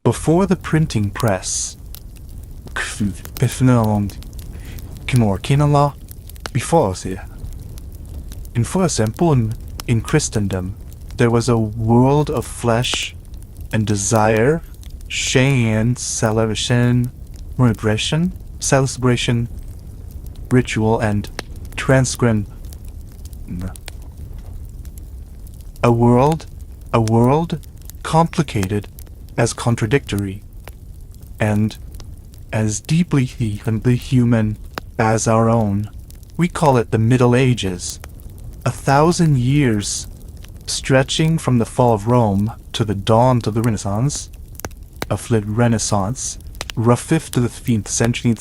Before the printing press, in for example, in Christendom, there was a world of flesh and desire, Cheyenne celebration, ritual, and transgression. A world complicated as contradictory, and as deeply human as our own. We call it the Middle Ages. 1,000 years stretching from the fall of Rome to the dawn of the Renaissance, rough 5th to the 15th century,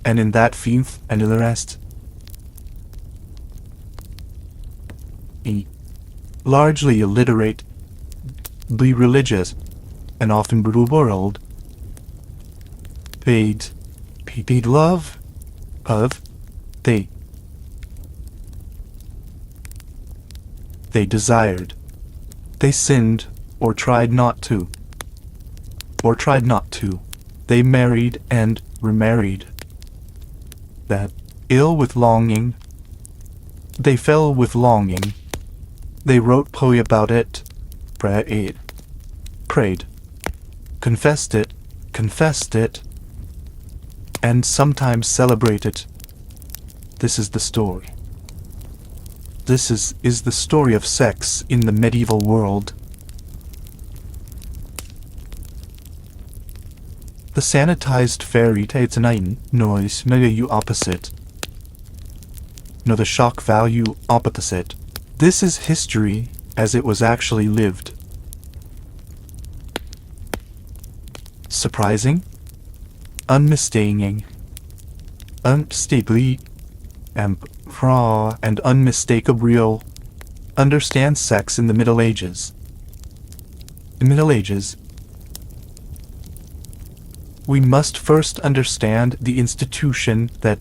and in that 5th and in the rest, largely illiterate, the religious, and often brutal world, paid love of they desired. They sinned or tried not to. They married and remarried. That ill with longing, they fell with longing. They wrote poetry about it, prayed, confessed it, and sometimes celebrated. This is the story. This is the story of sex in the medieval world. The sanitized fairy tales noise value opposite. No, the shock value opposite. This is history as it was actually lived. Surprising, unmistakable, unstably, and raw and unmistakable real. Understand sex in the Middle Ages. In Middle Ages, we must first understand the institution that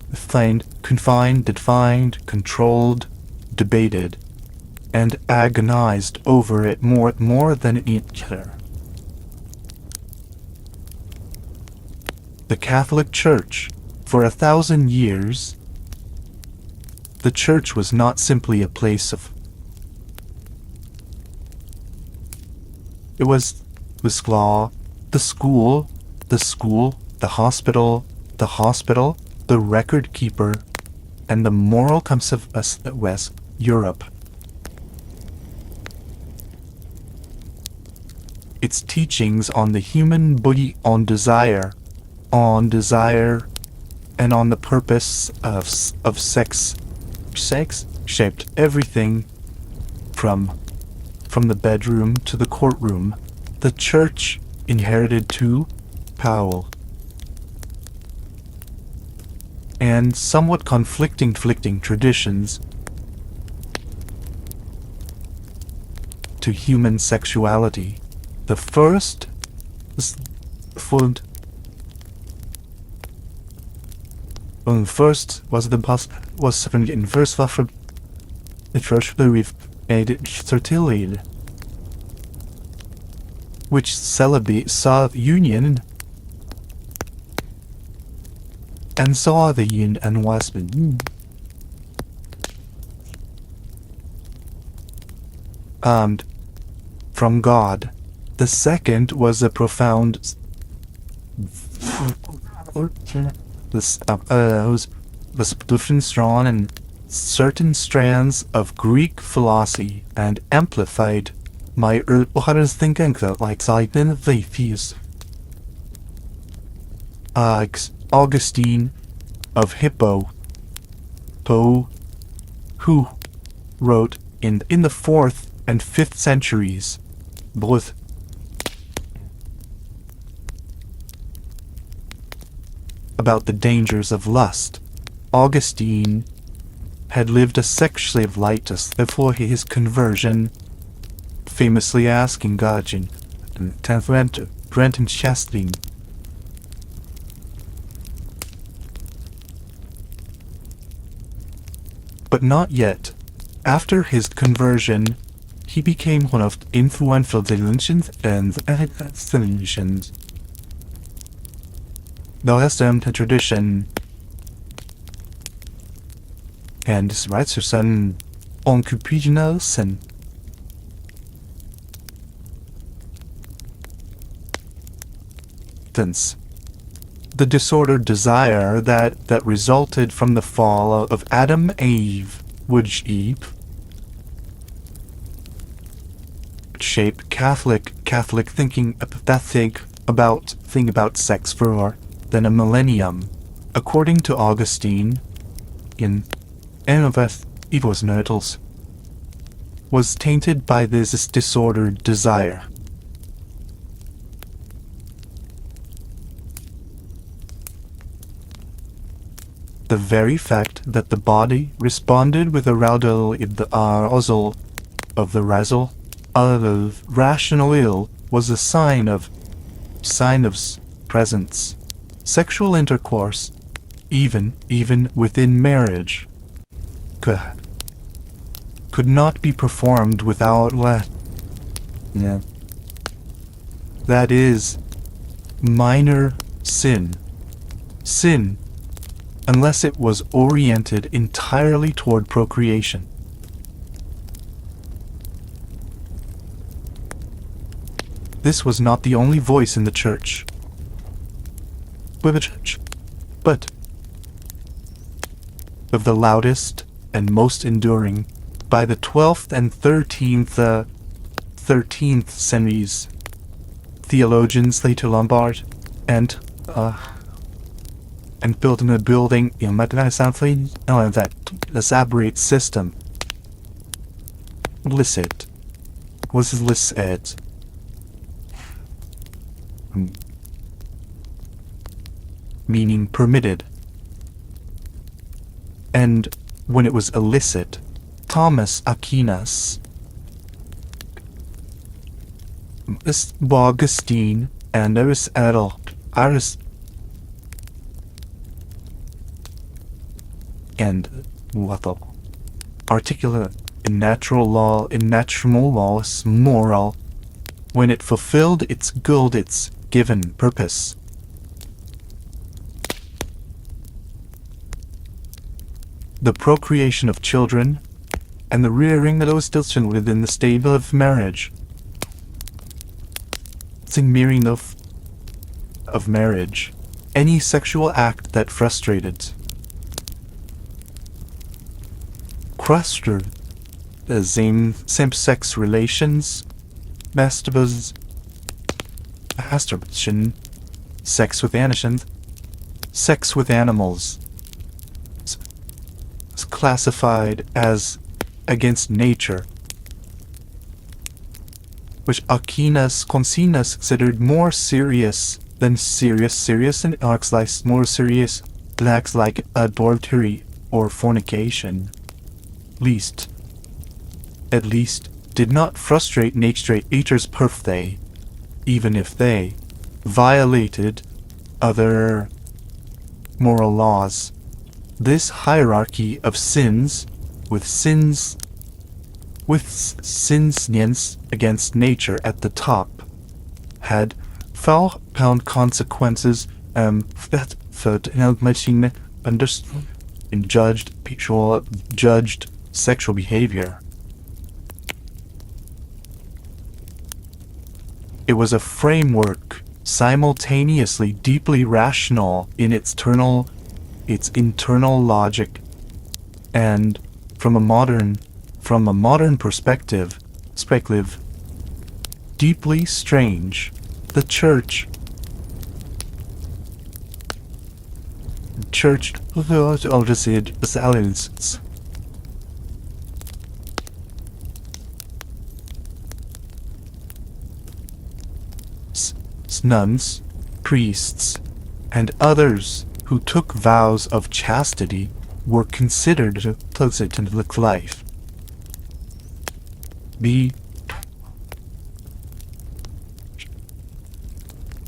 confined, defined, controlled, debated, and agonized over it more than each other. The Catholic Church, for 1,000 years, the church was not simply a place of... It was law, the school, the hospital, the record keeper, and the moral compass of West Europe. Its teachings on the human body, on desire, and on the purpose of sex shaped everything from the bedroom to the courtroom. The church inherited two Powell and somewhat conflicting traditions to human sexuality. The first was in first from the church believed made it fertility, which celebrate saw union and saw the union and was from God. The second was a profound was strong and certain strands of Greek philosophy and amplified my thinking that like Simon the Theist. Augustine of Hippo, who wrote in the 4th and 5th centuries, both about the dangers of lust. Augustine had lived a sexually of lightus before his conversion, famously asking God in 10th Brenton chastity. But not yet. After his conversion, he became one of the influential delusions and solutions. The Western tradition and Schweizerischen Occupation. The disordered desire that resulted from the fall of Adam and Eve would shape Catholic thinking about sex for more than a millennium. According to Augustine, in Enoveth Evos Nurtles, was tainted by this disordered desire. The very fact that the body responded with arousal of the rational will was a sign of presence. Sexual intercourse, even within marriage, could not be performed without that is minor sin, unless it was oriented entirely toward procreation. This was not the only voice in the church, but of the loudest and most enduring. By the 12th and 13th centuries, theologians later Lombard and built in a building in that elaborate system. Licit. Was licit. Meaning permitted. And when it was illicit, Thomas Aquinas, Augustine, and Aristotle, and particular in natural laws moral, when it fulfilled its given purpose. The procreation of children and the rearing of those children within the stable of marriage. Mirroring of marriage, any sexual act that frustrated the same-sex relations, masturbation, sex with animals, is classified as against nature, which Aquinas considered more serious and acts like more serious acts like adultery or fornication. At least did not frustrate nature's birthday, even if they violated other moral laws. This hierarchy of sins with sins against nature at the top had found consequences that judged sexual behavior. It was a framework simultaneously deeply rational in its internal logic, and from a modern perspective, deeply strange. The church nuns, priests, and others who took vows of chastity were considered pleasant in life.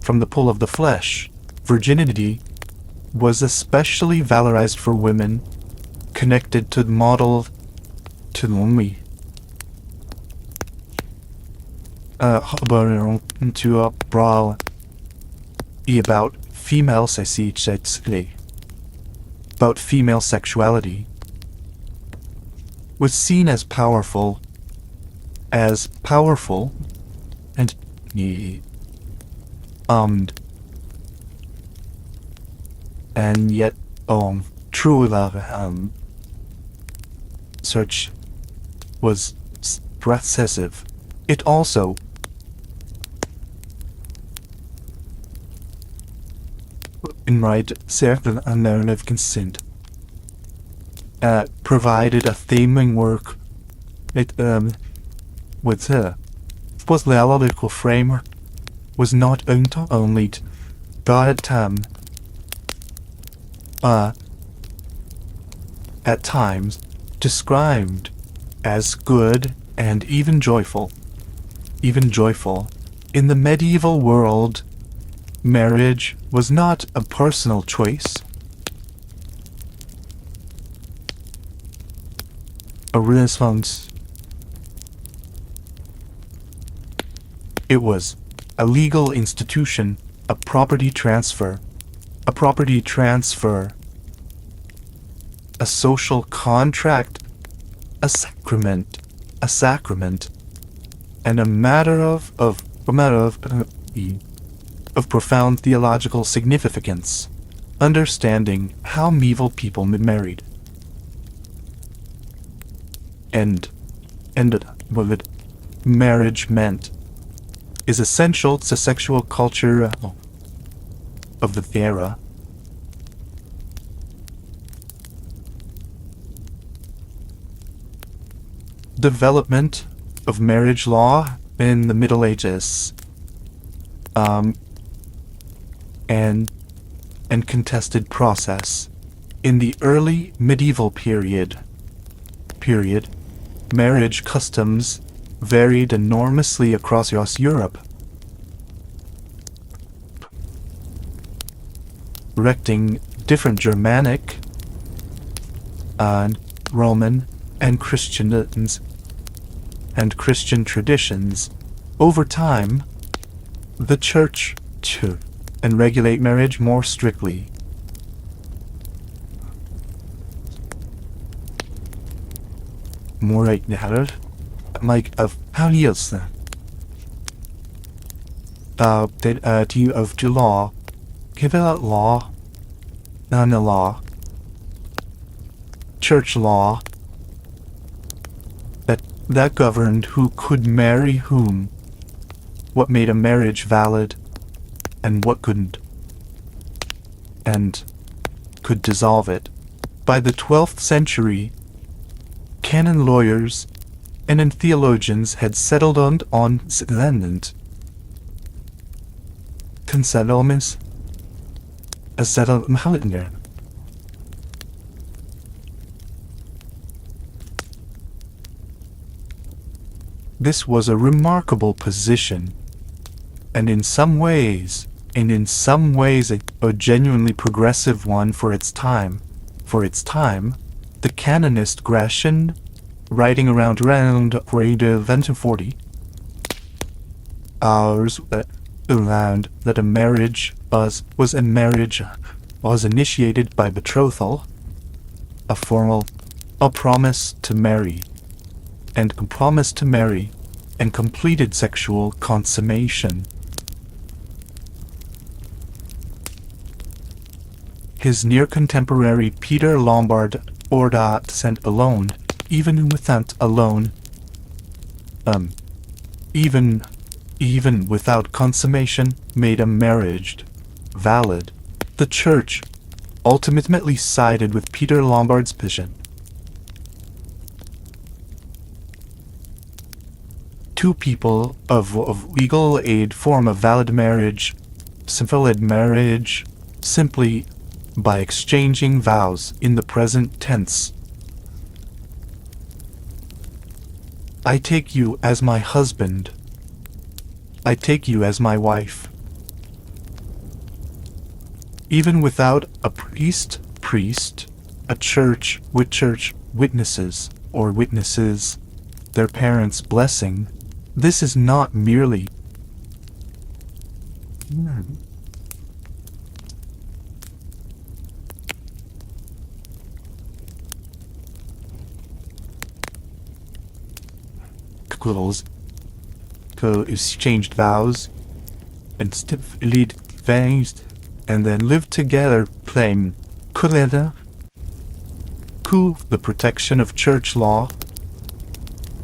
From the pull of the flesh, virginity was especially valorized for women connected to the model to Lumi. to a brawl about female sexuality, about female sexuality, was seen as powerful, and and yet true love search was excessive. It also in right certain unknown of consent provided a theming work. It with her was the logical framework was not only but at times described as good and even joyful. In the medieval world, marriage was not a personal choice. A response. It was a legal institution, a property transfer, a social contract, a sacrament, and a matter of profound theological significance, understanding how medieval people married. And what marriage meant is essential to sexual culture of the era. Development of marriage law in the Middle Ages, and contested process. In the early medieval period, marriage customs varied enormously across Europe, reflecting different Germanic, Roman, and Christian traditions. Over time, the church and regulate marriage more strictly. More like of how years of the law, give it law, non law, church law that governed who could marry whom, what made a marriage valid, and what couldn't, and could dissolve it. By the 12th century, canon lawyers and theologians had settled on settlement. Settlements, a settlement. This was a remarkable position, and in some ways a genuinely progressive one for its time. The canonist Gratian, writing around 1940, around that a marriage was initiated by betrothal, a promise to marry, and completed sexual consummation. His near contemporary Peter Lombard Ordat sent alone, even without consummation, made a marriage valid. The church ultimately sided with Peter Lombard's vision. Two people of legal age form a valid marriage simply by exchanging vows in the present tense. I take you as my husband. I take you as my wife. Even without a priest, a church with church witnesses, their parents' blessing, This is not merely couples who exchanged vows and lead things and then live together playing kuleda, the protection of church law,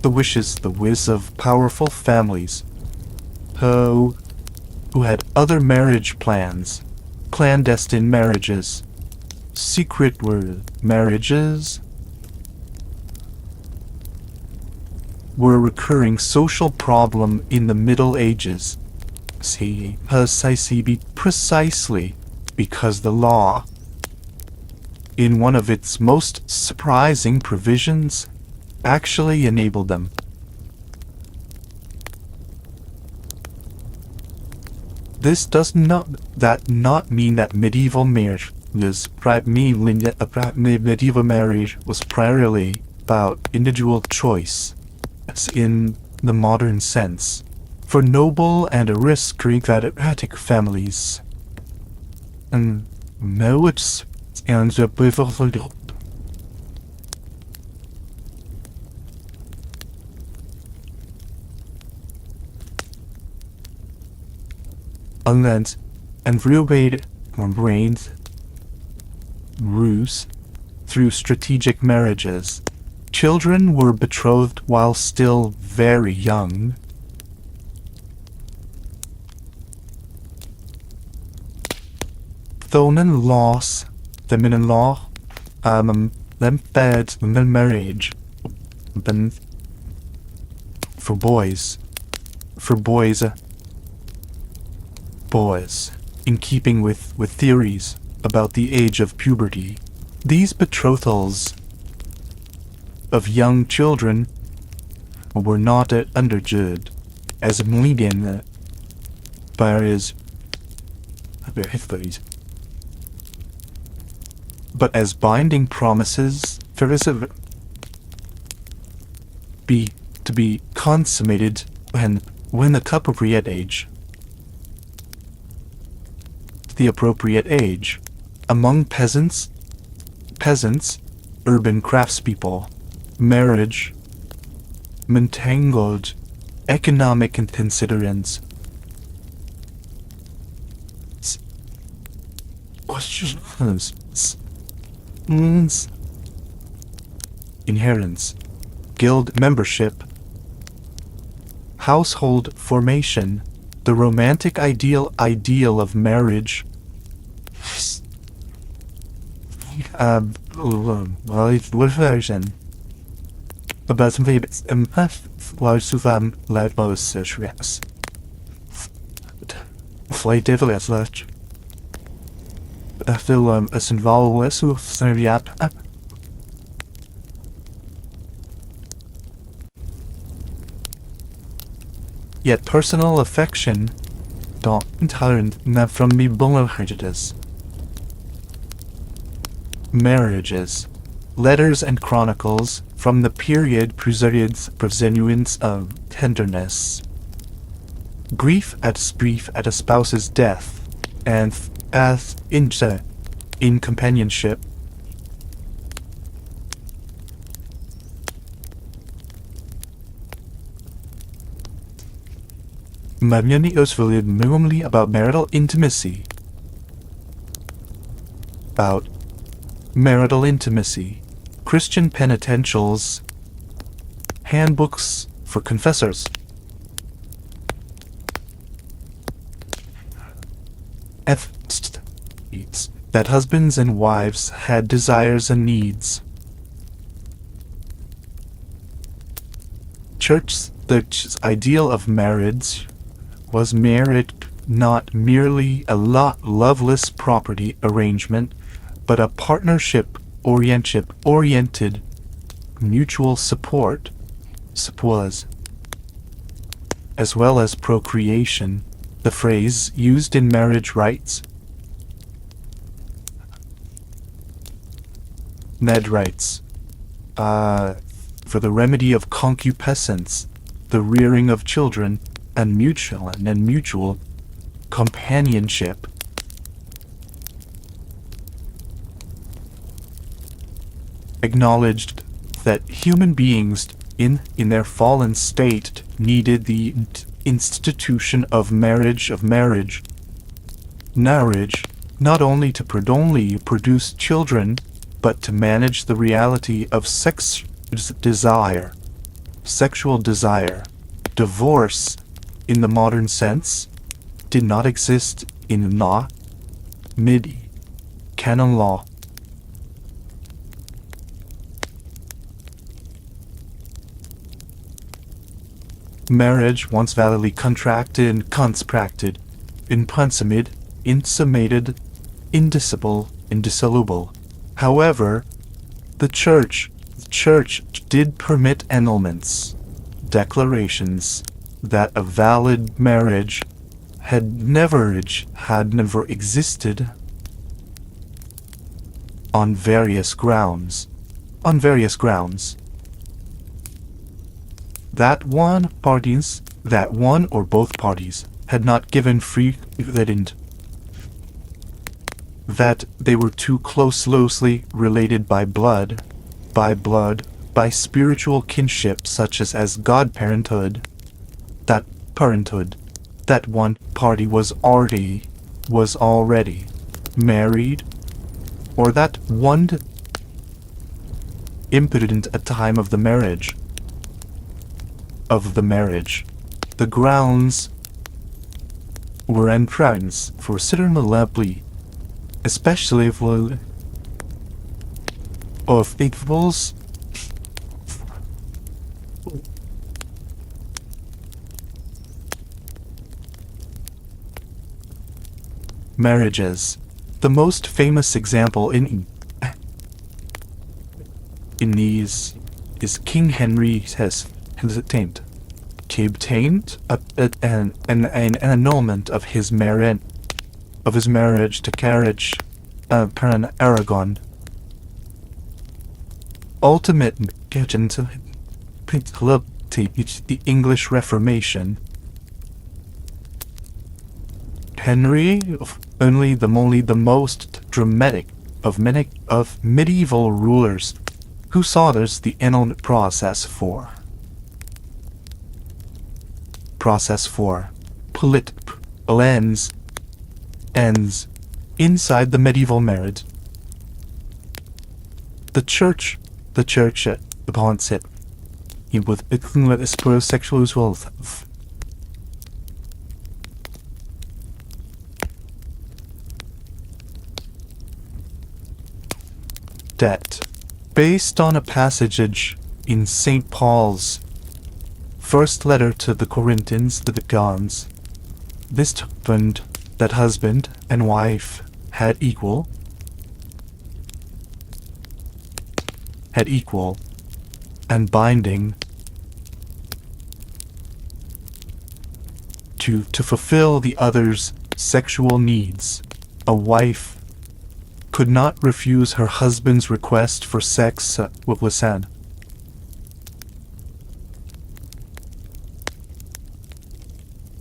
the wish of powerful families who had other marriage plans, clandestine marriages, secret marriages, were a recurring social problem in the Middle Ages. Precisely because the law, in one of its most surprising provisions, actually enabled them. This does not mean that medieval marriage was primarily about individual choice, as in the modern sense, for noble and aristocratic families. And marriage and the pivotal unless and reobeyed brains ruse through strategic marriages. Children were betrothed while still very young. Thonen loss, feminine law, them bed, marriage, but for boys, in keeping with theories about the age of puberty, these betrothals of young children were not understood as median barriers, but as binding promises to be consummated when the appropriate age. The appropriate age among peasants, urban craftspeople, marriage, entangled economic considerants. Inheritance, guild membership, household formation, the romantic ideal of marriage, version about some favorites while Sufam live most stress. Flight devil as such. After as involved with Serviat. Yet personal affection don't intolerant from me prejudice. Marriages, letters and chronicles from the period preserves of tenderness. Grief at a spouse's death, and as in companionship. Many usefully minimally about marital intimacy. Christian penitentials, handbooks for confessors. That husbands and wives had desires and needs. The ideal of marriage was not merely a loveless property arrangement, but a partnership-oriented mutual support, as well as procreation, the phrase used in marriage rites. Ned writes, for the remedy of concupiscence, the rearing of children, and mutual companionship. Acknowledged that human beings in their fallen state needed the institution of marriage, not only to produce children, but to manage the reality of sexual desire. Divorce, in the modern sense, did not exist in law, canon law. Marriage, once validly contracted and consummated, indissoluble. However, the church did permit annulments, declarations that a valid marriage had never existed on various grounds. That one or both parties had not given free evidence that they were too closely related by blood, by spiritual kinship such as godparenthood, that one party was already married, or that one impotent at time of the marriage. The grounds were entrance for certain especially for of faithfuls marriages. The most famous example in these is King Henry has obtained an annulment of his marriage to carriage Aragon. Ultimate the English Reformation. Henry, only the most dramatic of medieval rulers, who saw this the annulment process for ends inside the medieval marriage. The church upon it with sexual wealth. Debt, based on a passage in St. Paul's first letter to the Corinthians, the Gons. This happened that husband and wife had equal and binding to fulfill the other's sexual needs. A wife could not refuse her husband's request for sex with Lisanne.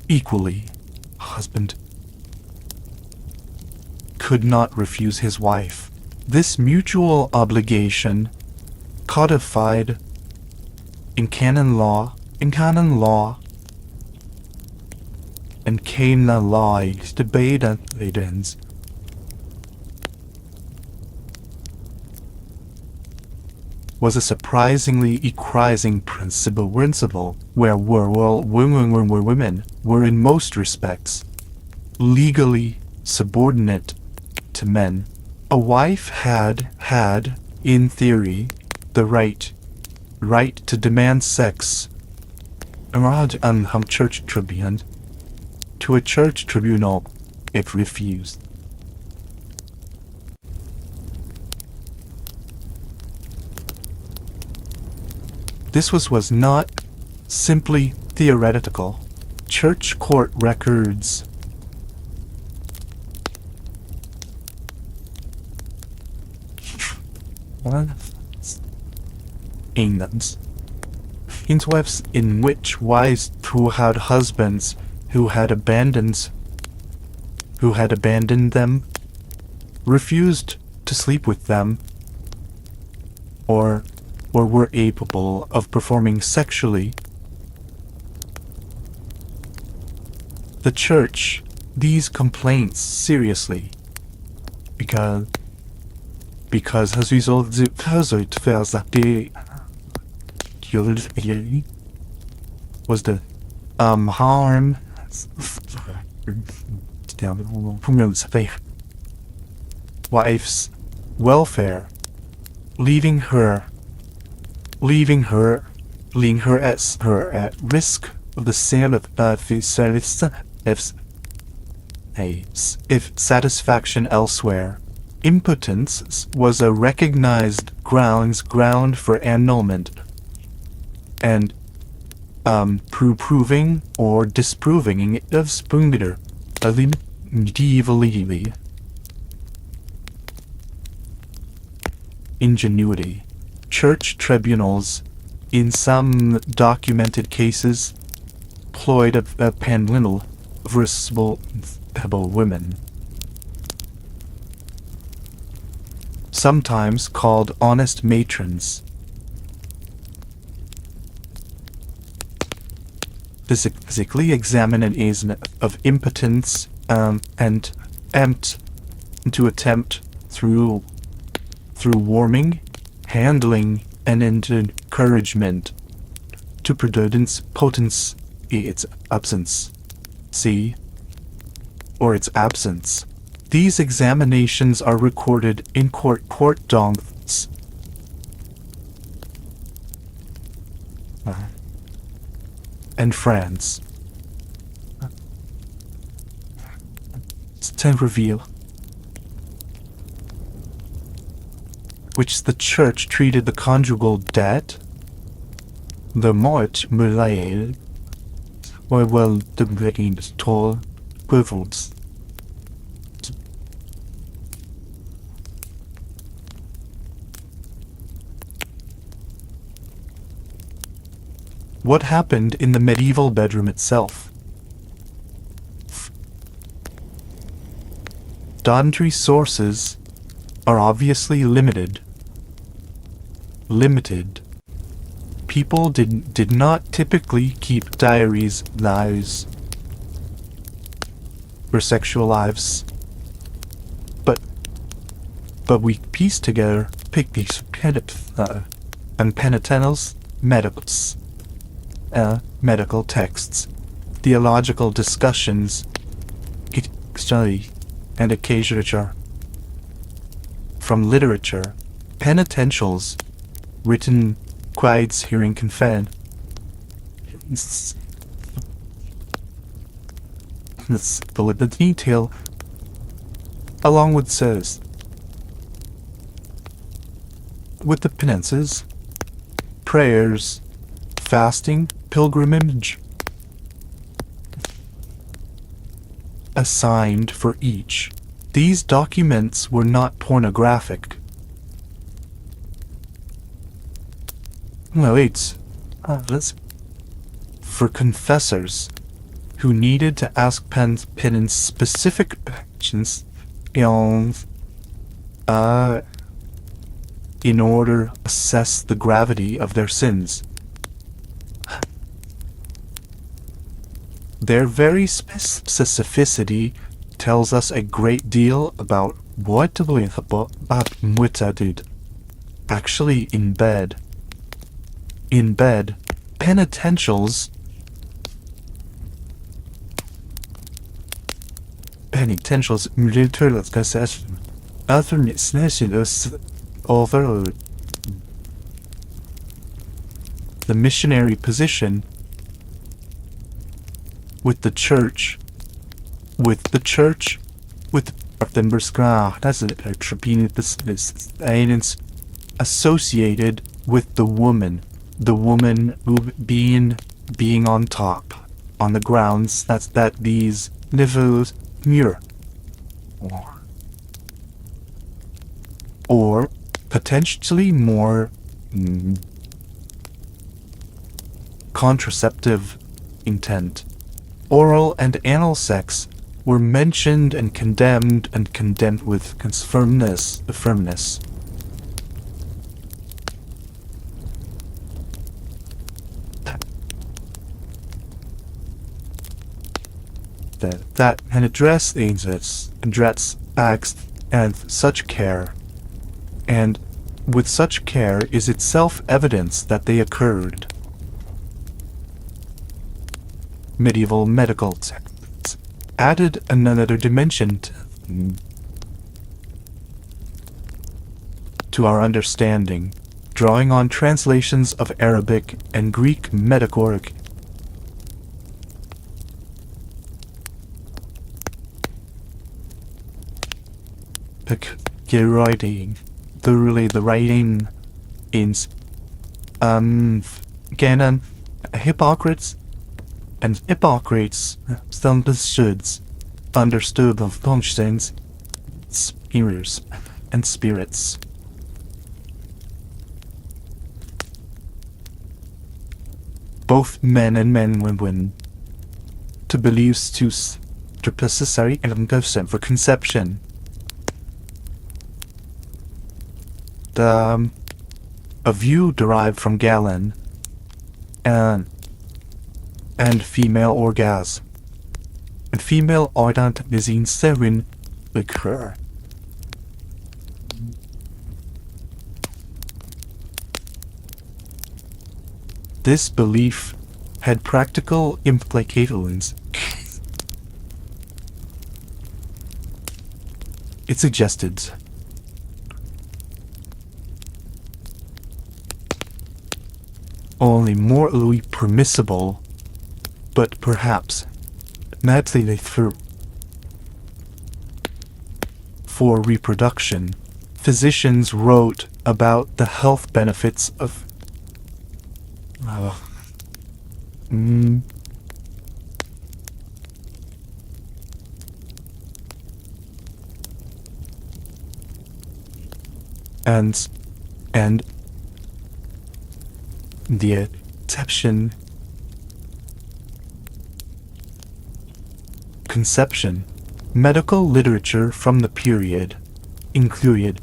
Equally, husband could not refuse his wife. This mutual obligation, codified in canon law, and canon law debate ends. Was a surprisingly equalizing principle where women were in most respects legally subordinate to men. A wife had, in theory, the right to demand sex to a church tribunal if refused. This was not simply theoretical. Church court records England's in which wives who had husbands who had abandoned them, refused to sleep with them, or were capable of performing sexually. The church these complaints seriously because as a result the was the harm wife's welfare, leaving her at risk of the sale of if satisfaction elsewhere. Impotence was a recognized ground for annulment, and proving or disproving of Spunder medievally. Ingenuity. Church tribunals, in some documented cases, employed a panel of respectable women, sometimes called honest matrons. Physically examine an case of impotence and attempt through warming, handling, and encouragement to produce potence its absence. Its absence. These examinations are recorded in court documents. And France. To reveal which the church treated the conjugal debt, the mort mulai, or well the breaking toll equivalents. What happened in the medieval bedroom itself? Documentary sources are obviously limited. People did not typically keep diaries lives for sexual lives, but we piece together these and penitentials medical texts, theological discussions, study, and occasionally from literature, penitentials, written quiets hearing confess. The detail, along with says, with the penances, prayers, fasting, pilgrimage, assigned for each. These documents were not pornographic. For confessors who needed to ask penance specific questions in order to assess the gravity of their sins. Their very specificity tells us a great deal about what did actually in bed. In bed, penitentials over the missionary position with the church associated with the woman who being on top, on the grounds that these niveaux mirror, or potentially more contraceptive intent. Oral and anal sex were mentioned and condemned with firmness. That and address acts and such care, and with such care is itself evidence that they occurred. Medieval medical texts added another dimension to our understanding, drawing on translations of Arabic and Greek metaphoric the writing in canon Hippocrates understood of conscience, spirits. Both men and women to believe to necessary and consent for conception. A view derived from Galen and female orgasm and female orgasm seven occur. This belief had practical implications. It suggested only morally permissible, but perhaps naturally for reproduction. Physicians wrote about the health benefits of and the conception. Medical literature from the period included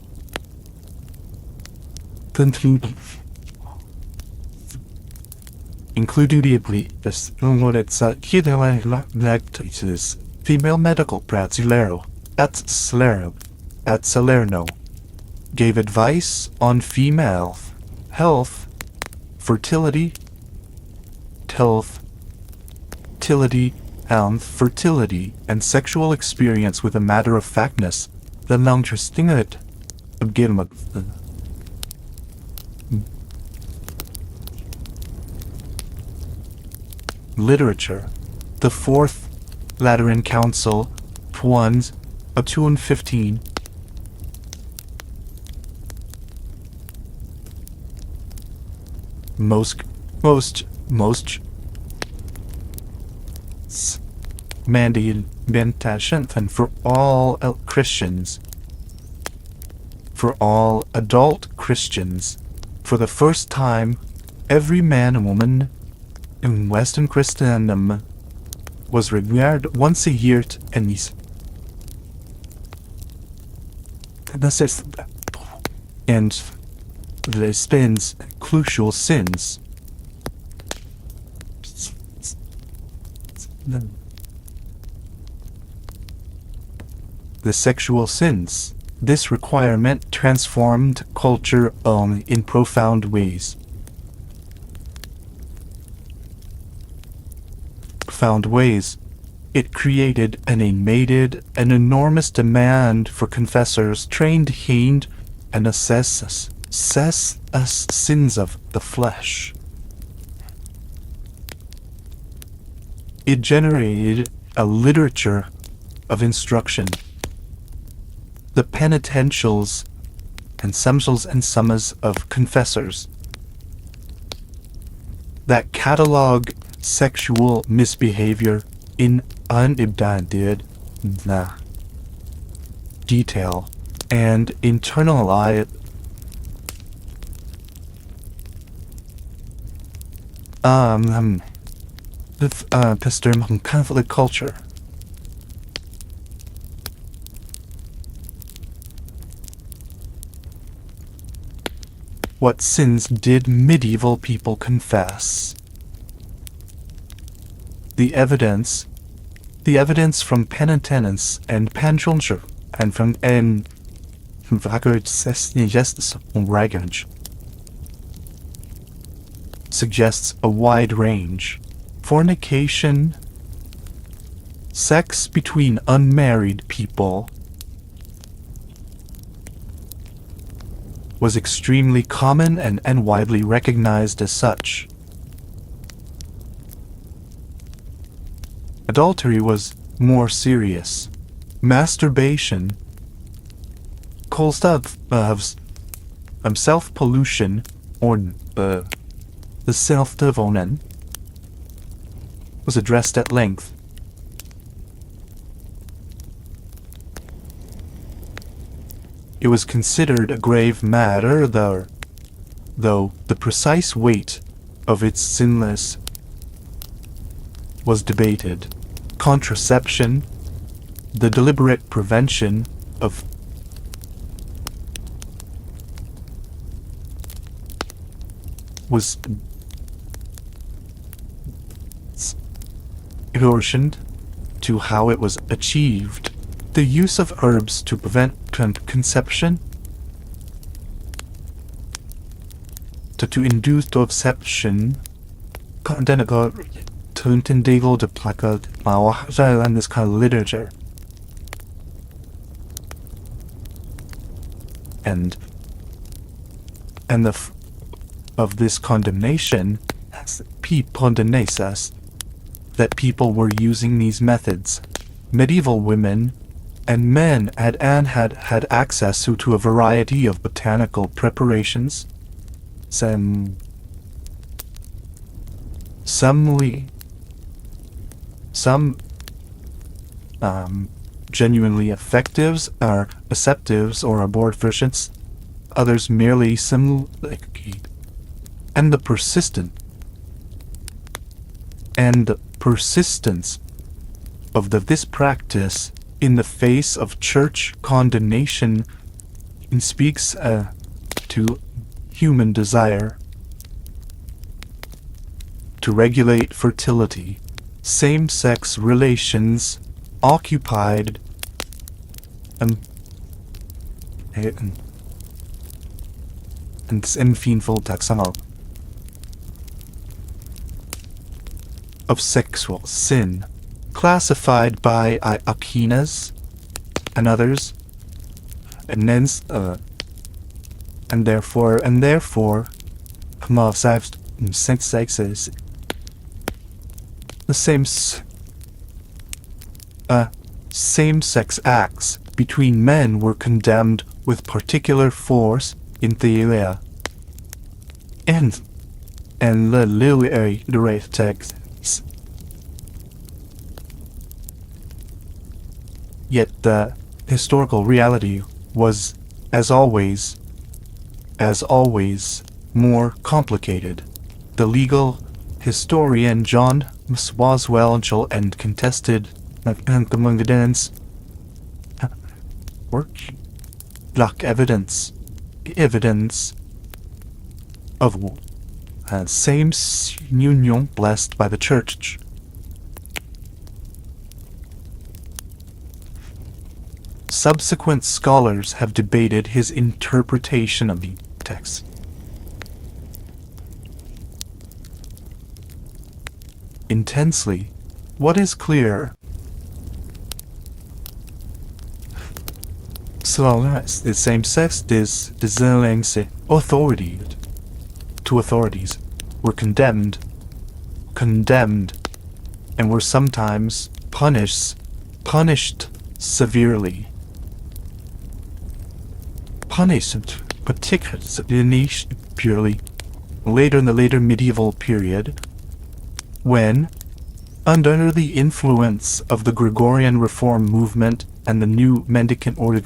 female medical practitioner at Salerno gave advice on female health, fertility, and sexual experience with a matter-of-factness. The longitudinal literature. The Fourth Lateran Council, 215. Most mandated for all Christians, for all adult Christians. For the first time, every man and woman in Western Christendom was required once a year and the spins crucial sins. The sexual sins. This requirement transformed culture in profound ways. It created and made an enormous demand for confessors trained and assess sins of the flesh. It generated a literature of instruction. The penitentials and summas of confessors that catalog sexual misbehavior in unedited detail and internalize Catholic culture. What sins did medieval people confess? The evidence from penitence and penitential and from wreckage suggests a wide range. Fornication, sex between unmarried people, was extremely common and widely recognized as such. Adultery was more serious. Masturbation, self-pollution, or the self-devonen, was addressed at length. It was considered a grave matter, though the precise weight of its sinlessness was debated. Contraception, the deliberate prevention of was proportioned to how it was achieved. The use of herbs to prevent conception, to induce deception, and this kind of literature. And of this condemnation, that people were using these methods. Medieval women and men had access to a variety of botanical preparations. Some genuinely effectives are receptives or abortifacient, others merely and the persistence of this practice in the face of church condemnation speaks to human desire to regulate fertility. Same-sex relations occupied and sinful taxonomy of sexual sin, classified by Aquinas and others, and therefore, sexes, the same-sex acts between men were condemned with particular force in theoria and the literary texts. Yet the historical reality was, as always, more complicated. The legal historian John Swaswell and contested work lack evidence of same union blessed by the church. Subsequent scholars have debated his interpretation of the text. Intensely, what is clear? The same sex authorities were condemned, and were sometimes punished severely. Particularly later in the later medieval period, when, under the influence of the Gregorian Reform movement and the new mendicant order,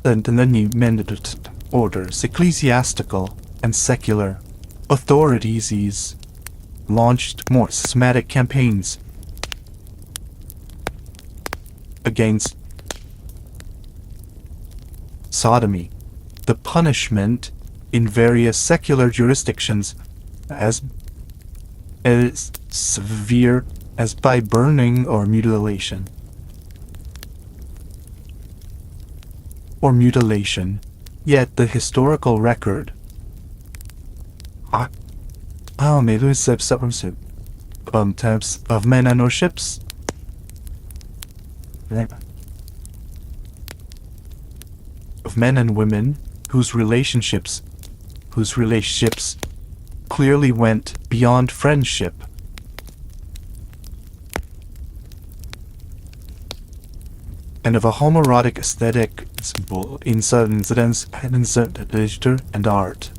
and the new mendicant orders, ecclesiastical and secular authorities launched more systematic campaigns against sodomy. The punishment in various secular jurisdictions as severe as by burning or mutilation. Yet the historical record terms of men and or ships of men and women whose relationships clearly went beyond friendship. And of a homoerotic aesthetic in certain incidents and certain literature and art.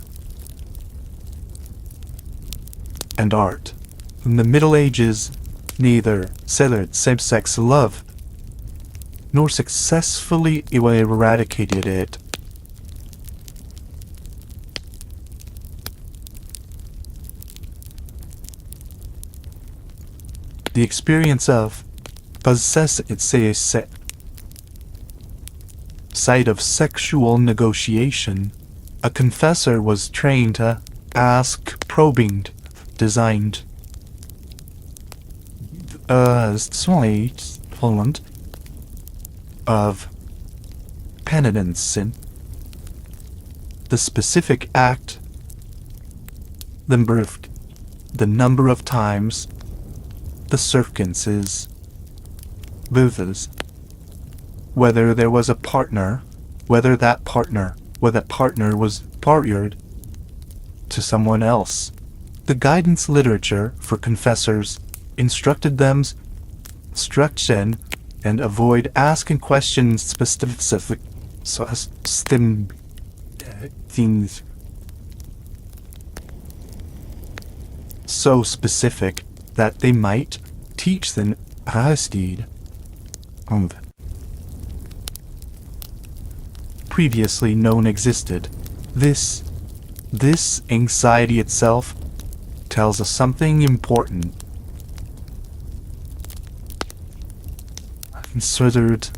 In the Middle Ages, neither celebrated same-sex love nor successfully eradicated it. The experience of site of sexual negotiation, a confessor was trained to ask probing, designed Poland of penitence sin. The specific act, the number of times, the circumstances, bothers, whether there was a partner, whether that partner was partnered to someone else. The guidance literature for confessors instructed them and avoid asking questions specific things so specific that they might teach them hasted previously known existed. This anxiety itself tells us something important. Considered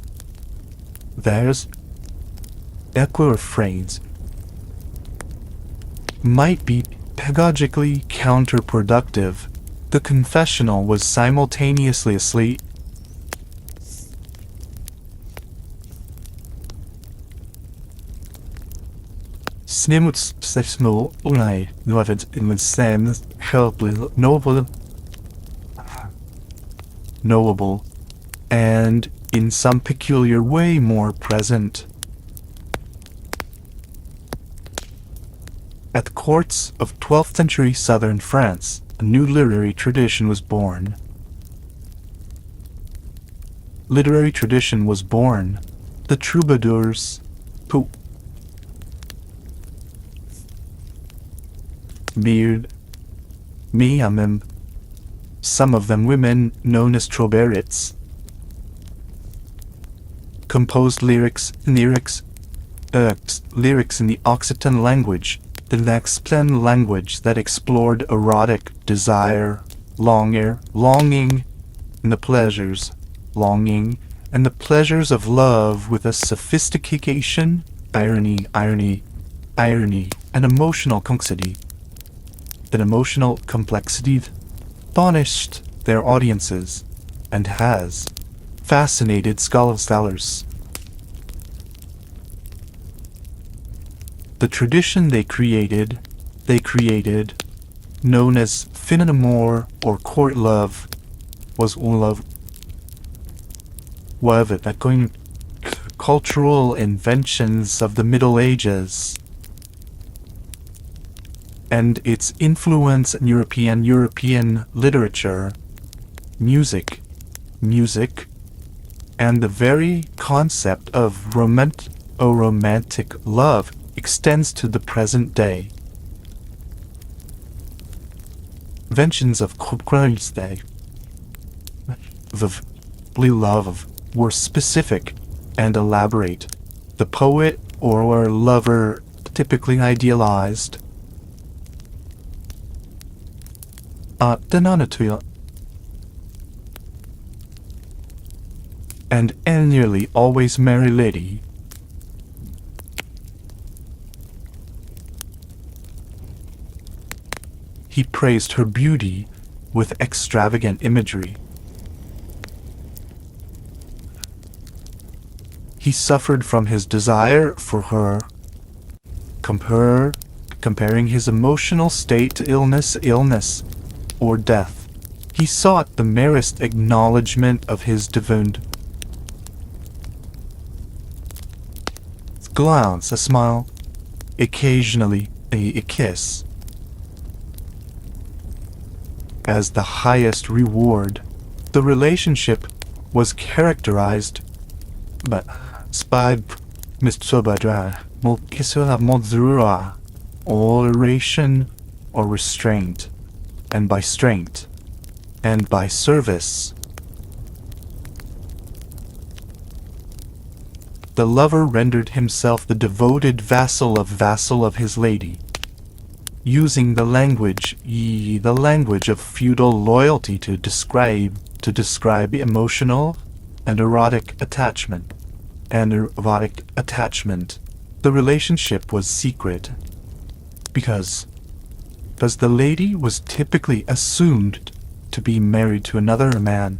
there's equirefrains might be pedagogically counterproductive. The confessional was simultaneously asleep Snimuts sexual unai novet in the same helpful knowable and in some peculiar way more present. At the courts of 12th century southern France, a new literary tradition was born. The troubadours, who some of them women known as troubadours, composed lyrics in the Occitan language, the Naxplen language that explored erotic desire, longing, and the pleasures of love with a sophistication, irony, and emotional complexity. That emotional complexity astonished their audiences and has fascinated scholars. The tradition they created, known as fin amour or court love, was cultural inventions of the Middle Ages, and its influence in European literature, music, and the very concept of romantic love extends to the present day. Inventions of love were specific and elaborate. The poet or lover typically idealized denanatuya. And nearly always merry lady. He praised her beauty with extravagant imagery. He suffered from his desire for her, comparing his emotional state to illness, or death. He sought the merest acknowledgement of his divinity. A glance, a smile, occasionally a kiss. As the highest reward, the relationship was characterized by oration or restraint, and by strength, and by service. The lover rendered himself the devoted vassal of his lady, using the language of feudal loyalty to describe emotional and erotic attachment. The relationship was secret because the lady was typically assumed to be married to another man.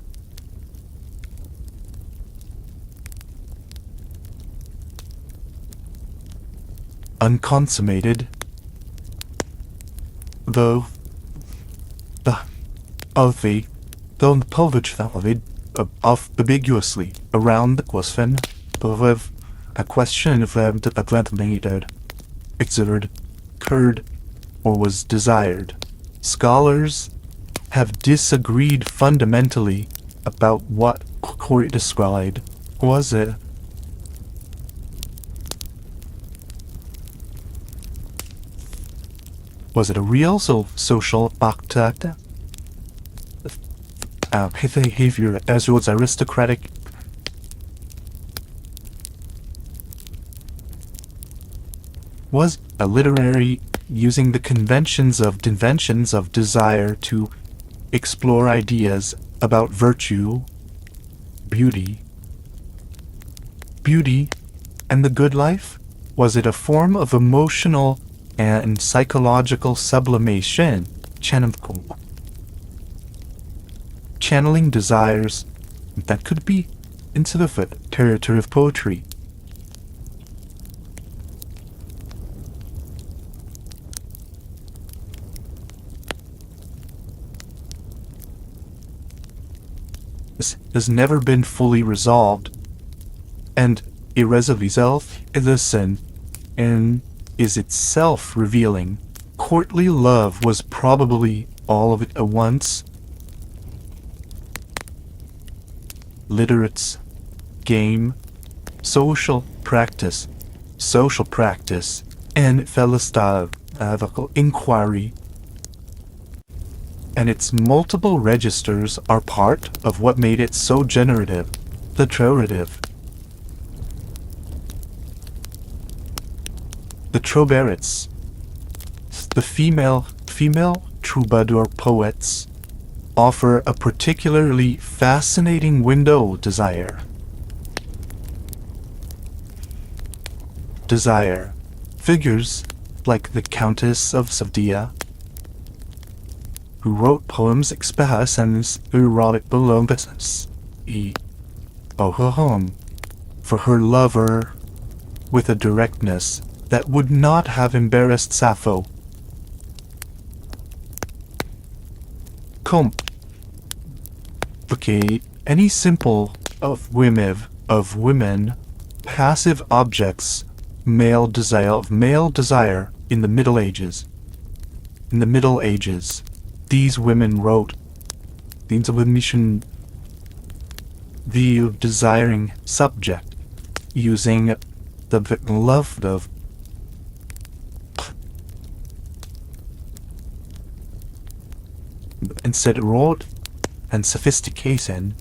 Unconsummated, though ambiguously around the question of exerted, occurred, or was desired. Scholars have disagreed fundamentally about what Corey described. Was it a real social factor? Behavior as was aristocratic. Was a literary using the conventions of desire to explore ideas about virtue, beauty, and the good life? Was it a form of emotional and psychological sublimation, channeling desires that could be into the territory of poetry? This has never been fully resolved, and is itself revealing. Courtly love was probably all of it at once. Literates, game, social practice, and philosophical inquiry, and its multiple registers are part of what made it so generative, the trovative. The trouberites, the female troubadour poets, offer a particularly fascinating window. Desire. Figures like the Countess of Savdia, who wrote poems expressing erotic belovedness, for her lover, with a directness that would not have embarrassed Sappho. Complicate any simple of women, passive objects, male desire in the Middle Ages. These women wrote the desiring subject using the love of instead wrote and sophistication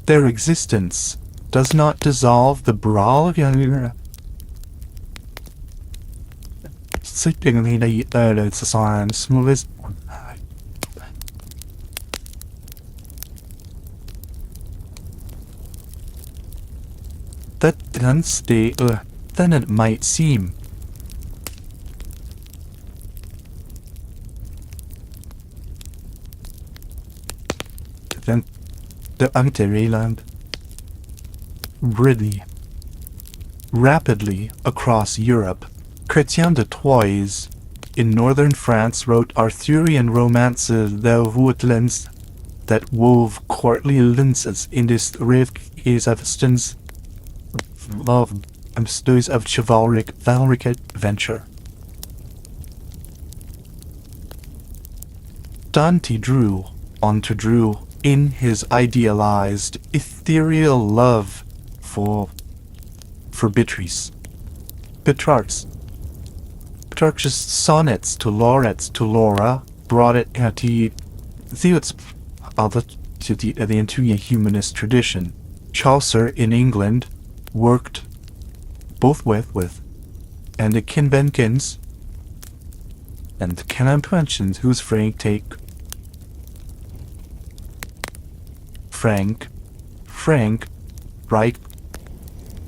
their existence does not dissolve the brawl Significantly the science smallest that can stay than it might seem. Then the Anteriland really rapidly across Europe. Chrétien de Troyes in northern France wrote Arthurian romances the woodlands that wove courtly linces in this rift is of stins love and stories of chivalric adventure. Dante drew in his idealized ethereal love for Beatrice. Petrarch's sonnets to Laura brought it to the into a humanist tradition. Chaucer in England worked both with and the conventions and the conventions whose Frank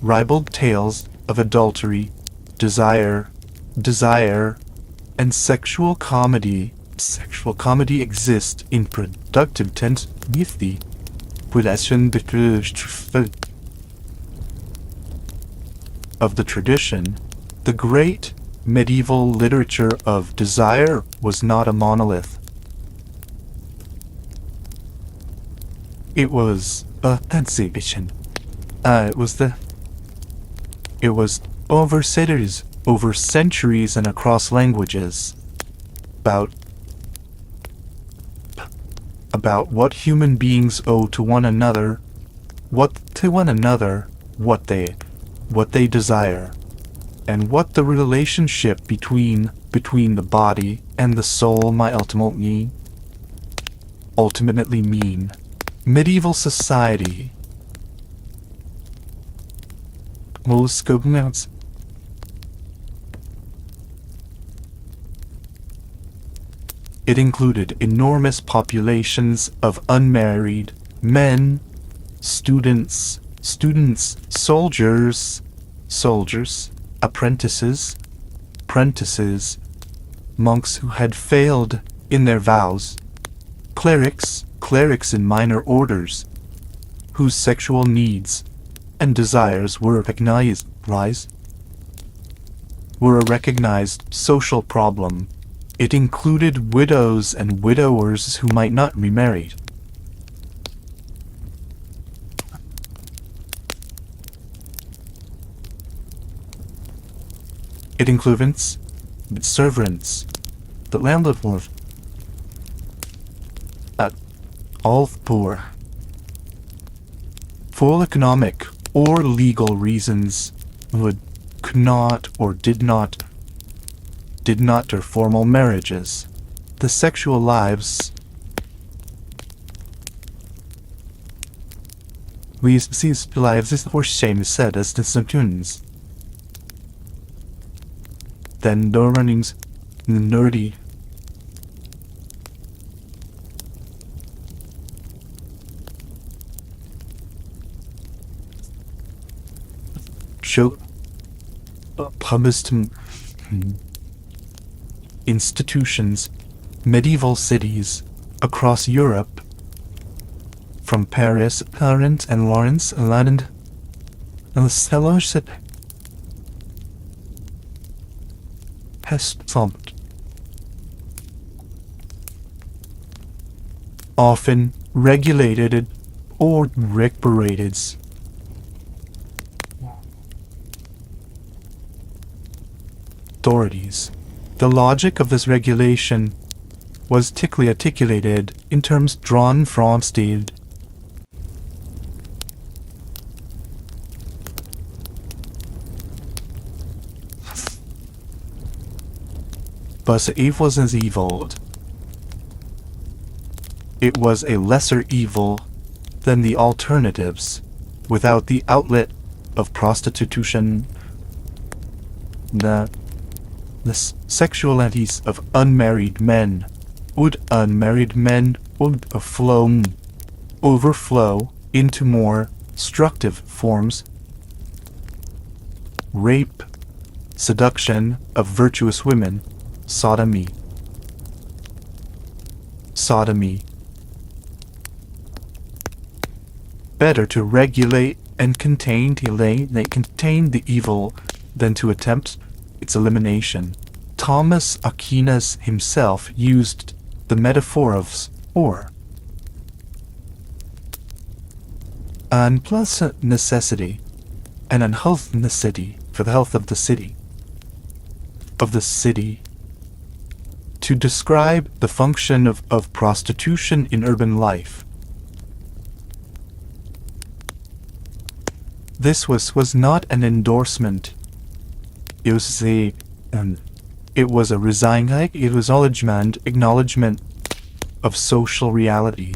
ribald tales of adultery, desire, and sexual comedy. Sexual comedy exist in productive tense with the possession of the tradition. The great medieval literature of desire was not a monolith. It was a exhibition. It was over centuries and across languages about what human beings owe to one another, what they desire, and what the relationship between the body and the soul might ultimately mean. Medieval society. Most scoping. It included enormous populations of unmarried men, students, soldiers, apprentices, monks who had failed in their vows, clerics in minor orders, whose sexual needs and desires were a recognized social problem. It included widows and widowers who might not be married. It includes servants, the landlord, all poor. For economic or legal reasons, could not or did not their formal marriages. The sexual lives these lives is for shame said as the symptoms. Then the runnings nerdy. Show published institutions, medieval cities across Europe, from Paris, Tarent, and Lawrence, London, and the sellers that has thumped. Often regulated or reparated. Authorities. The logic of this regulation was thickly articulated in terms drawn from state. But evil was as evil. It was a lesser evil than the alternatives, without the outlet of prostitution. the sexualities of unmarried men. Would unmarried men would overflow into more destructive forms? Rape, seduction of virtuous women, sodomy. Better to regulate and contain the evil than to attempt its elimination. Thomas Aquinas himself used the metaphor of spore, an unpleasant necessity, an unhealthy necessity for the health of the city, to describe the function of prostitution in urban life. This was not an endorsement. It was a acknowledgement of social reality.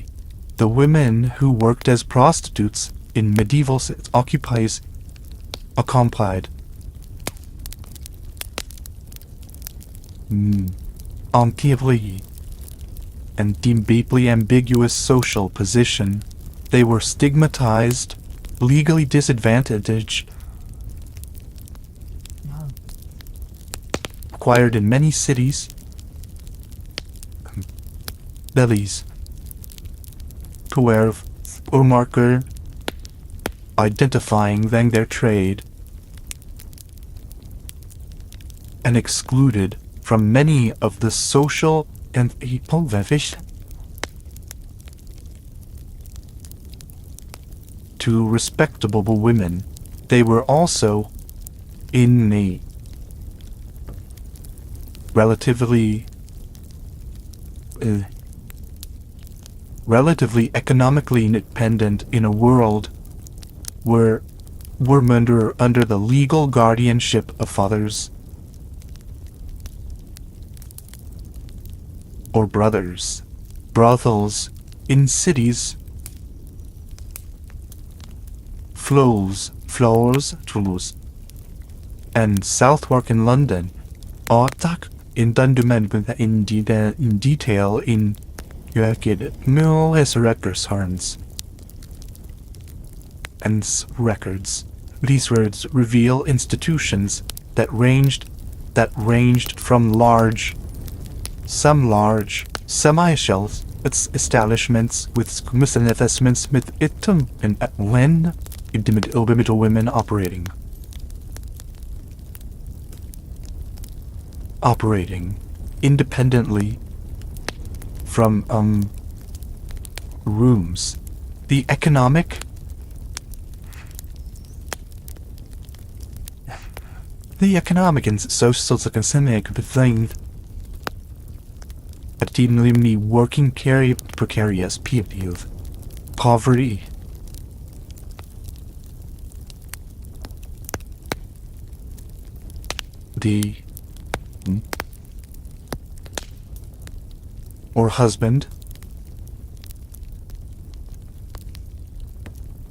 The women who worked as prostitutes in medieval cities occupied actively and deeply ambiguous social position. They were stigmatized, legally disadvantaged, acquired in many cities, bellies, to wear a marker identifying then their trade, and excluded from many of the social and political to respectable women. They were also in a relatively economically independent in a world where women were under the legal guardianship of fathers or brothers. Brothels in cities, floors, and Southwark in London, Artak in Dundumen in detail in Millis Records and records. These words reveal institutions that ranged from some large semi-shells establishments with investments with item and when individual women operating independently from rooms. The economic and social economic thing actively working precarious people, poverty, the or husband,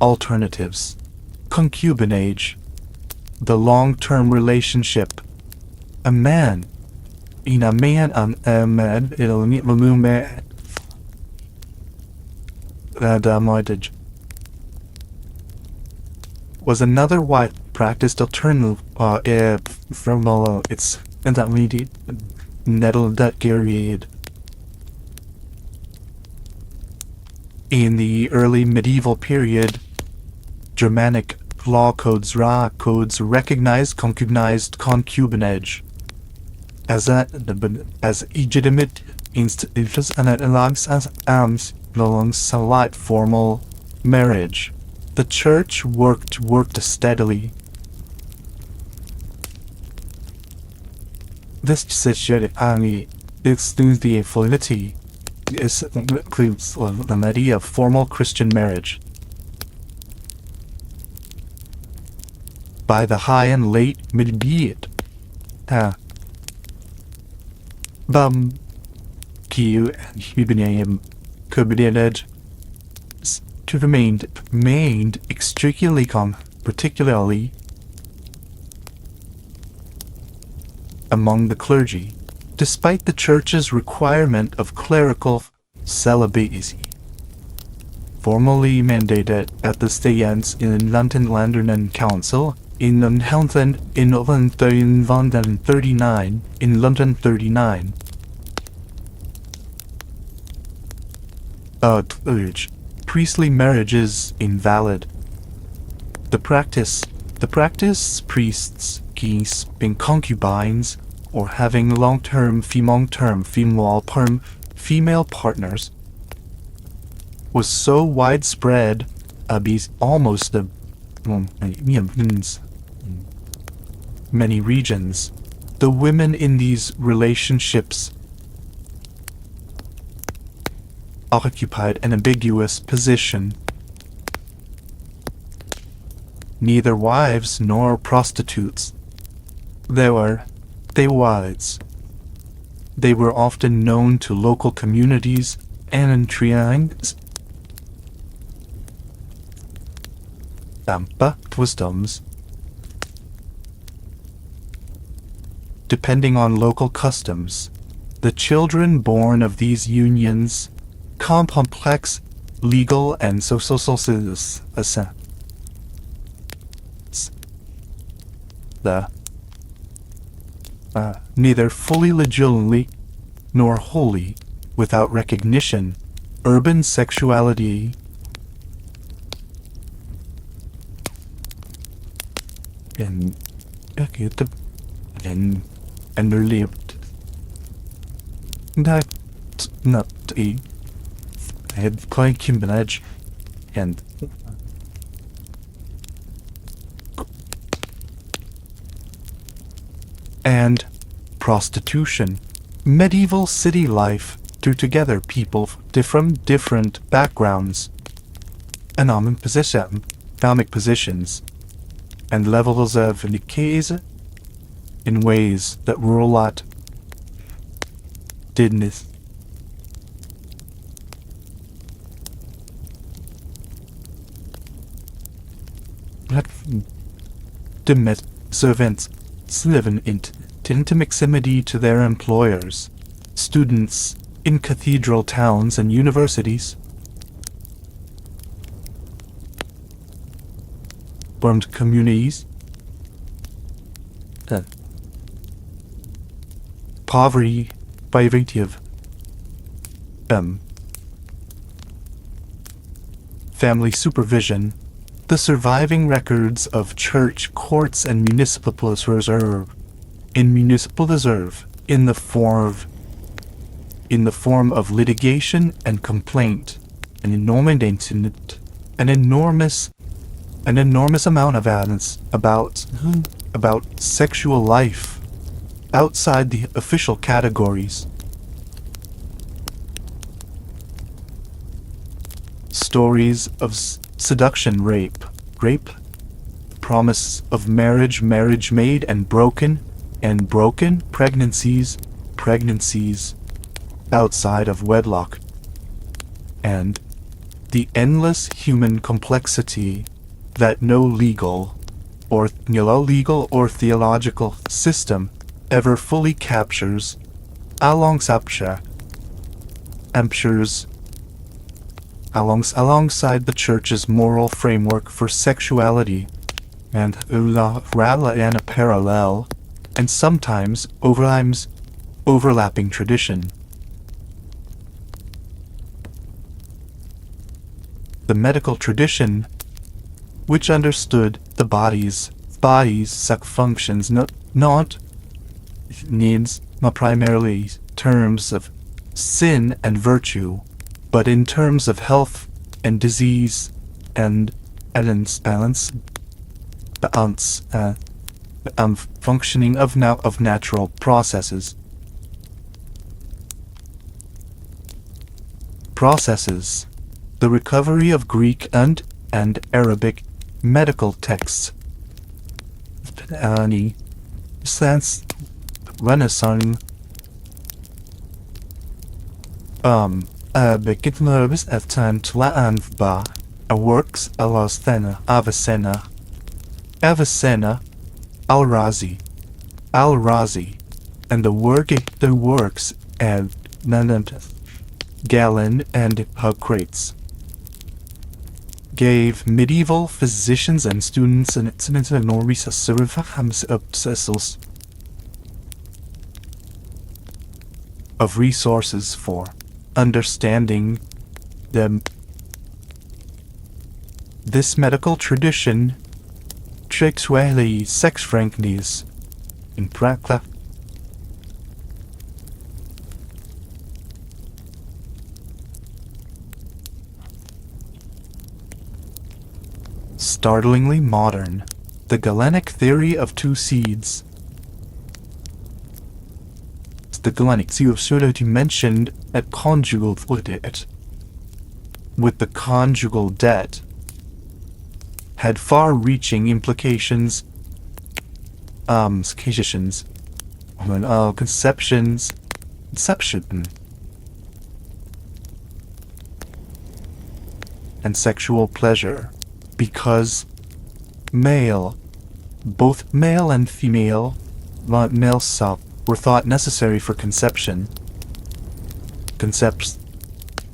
alternatives, concubinage, the long-term relationship, a man was another wide practiced alternative from its intermediate that period. In the early medieval period, Germanic law codes recognized concubinage as legitimate institutions and alongside formal marriage. The church worked steadily. This situation excludes the validity includes the idea of formal Christian marriage. By the high and late medieval concubinage to remained extremely particularly among the clergy, despite the Church's requirement of clerical celibacy, formally mandated at the Stayance in London London Council in London 39. Priestly marriage is invalid. The practice priests keeping concubines or having long-term female partners was so widespread almost many regions. The women in these relationships occupied an ambiguous position. Neither wives nor prostitutes. They were often known to local communities and in triangles. Wisdoms. Depending on local customs, the children born of these unions complex legal and social neither fully legally nor wholly without recognition. Urban sexuality and lived not a head quite Kimberlage and prostitution. Medieval city life drew together people from different backgrounds, economic positions, and levels of education in ways that rural lot didn't. Servants live in intimacy to their employers. Students in cathedral towns and universities formed communities. Poverty of family supervision. The surviving records of church courts and municipal reserve in the form of litigation and complaint, an enormous amount of evidence about sexual life outside the official categories. Stories of seduction, rape, promise of marriage made and broken, pregnancies outside of wedlock, and the endless human complexity that no legal or theological system ever fully captures, alongside the Church's moral framework for sexuality, and a parallel and sometimes overlapping tradition. The medical tradition, which understood the body's functions not needs not primarily terms of sin and virtue, but in terms of health and disease and balance, functioning of natural processes. The recovery of Greek and Arabic medical texts. Since Renaissance, begit nervous at times Laanva, a works Avicenna, Al-Razi, and the works of Galen and Hippocrates gave medieval physicians and students an enormous obsessors of resources for understanding them. This medical tradition tricks wehly sex frankness in practice. Startlingly modern, the Galenic theory of two seeds. The Galenic theory mentioned at conjugal debt, with the conjugal debt, had far-reaching implications, conception, and sexual pleasure, because both male and female, male self, were thought necessary for conception,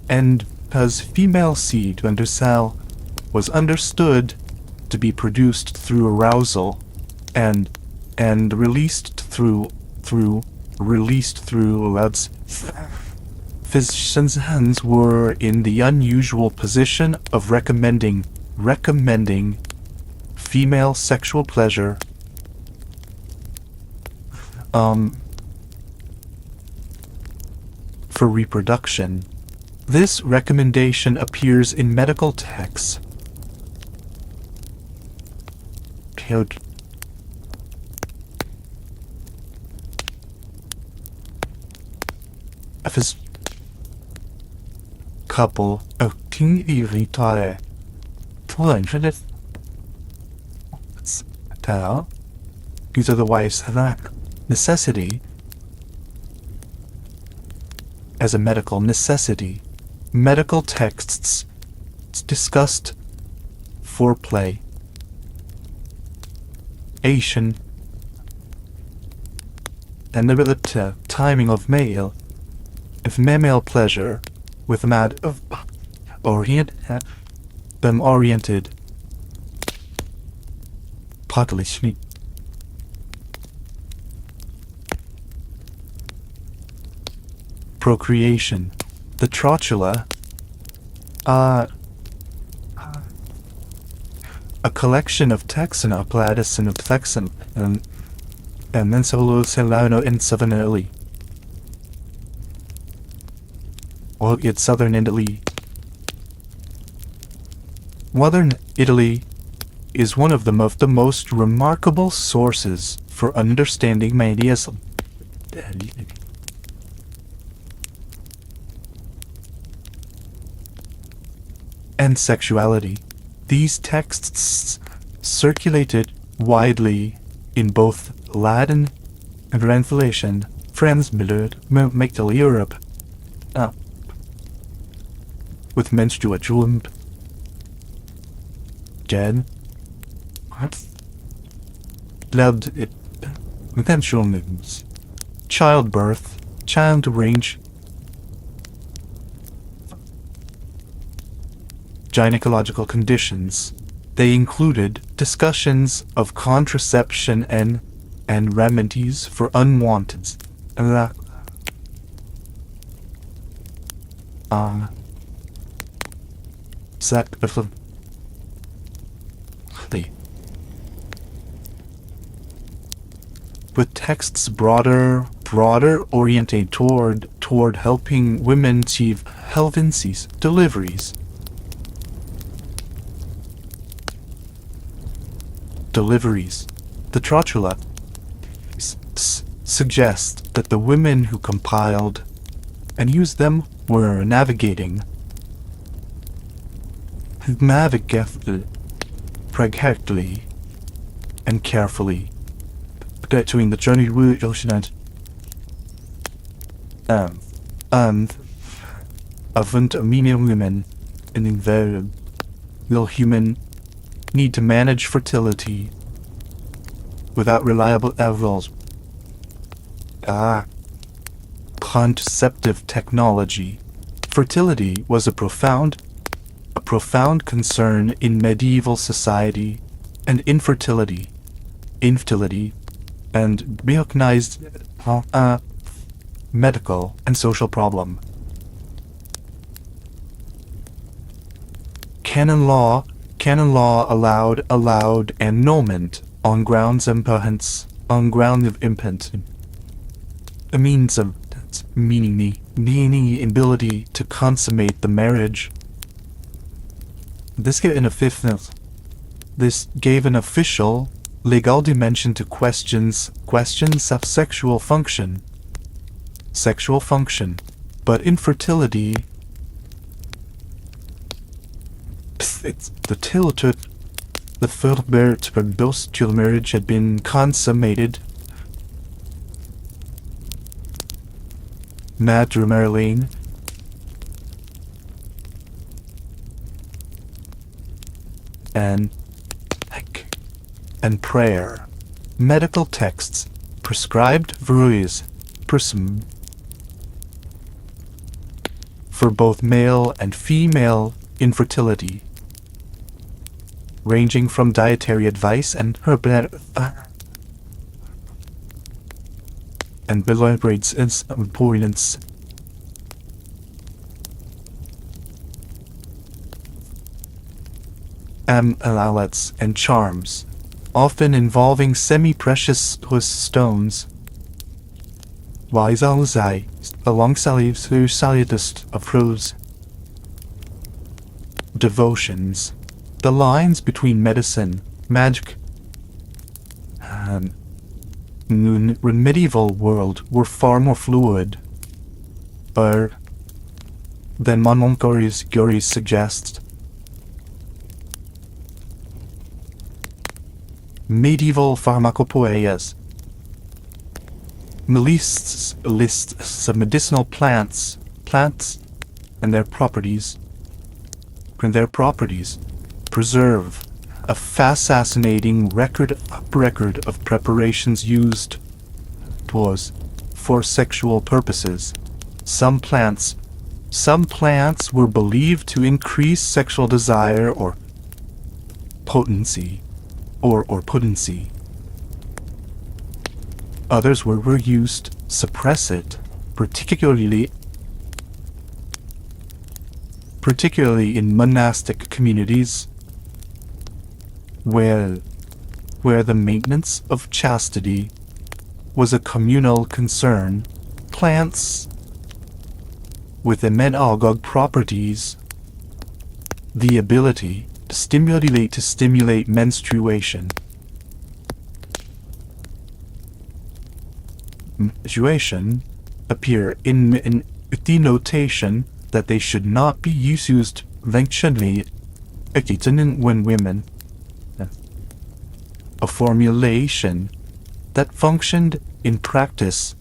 and because female seed under cell was understood to be produced through arousal and released through physicians' hands were in the unusual position of recommending female sexual pleasure for reproduction. This recommendation appears in medical texts. If his couple of king irritare these are the wife's necessity as a medical necessity. Medical texts discussed foreplay, Asian, and the timing of male, if male pleasure, with mad of oriented, partly procreation, the trotula, a collection of texts and Platus and Texan and then solo Celano in southern Italy. Well, it's southern Italy. Southern Italy is one of the most remarkable sources for understanding Mediaism. And sexuality. These texts circulated widely in both Latin and translation, transmitted to Europe, with menstruation, loved it, menstrual news, childbirth, child range, gynecological conditions. They included discussions of contraception and remedies for unwanted with texts broader oriented toward helping women achieve healthy deliveries. The trotula suggest that the women who compiled and used them were navigating practically and carefully between the journey route and avant medium women and invariable human need to manage fertility without reliable contraceptive technology. Fertility was a profound concern in medieval society, and infertility, and recognized medical and social problem. Canon law allowed annulment on grounds of impotence, a means of meaning the ability to consummate the marriage. This gave an official legal dimension to questions of sexual function. But infertility, the first marriage had been consummated matrimonially, and prayer. Medical texts prescribed virus for both male and female infertility, ranging from dietary advice and elaborates its importance. Amulets and charms, often involving semi-precious stones, alongside of rose. Devotions. The lines between medicine, magic, and the medieval world were far more fluid than monasteries suggests. Medieval pharmacopoeias. Lists of medicinal plants and their properties preserve a fascinating record of preparations used for sexual purposes. Some plants were believed to increase sexual desire or potency. Others were used to suppress it, particularly in monastic communities, where the maintenance of chastity was a communal concern. Plants with emmenagogue properties, the ability to stimulate menstruation. Appear in the notation that they should not be used eventually when women. A formulation that functioned in practice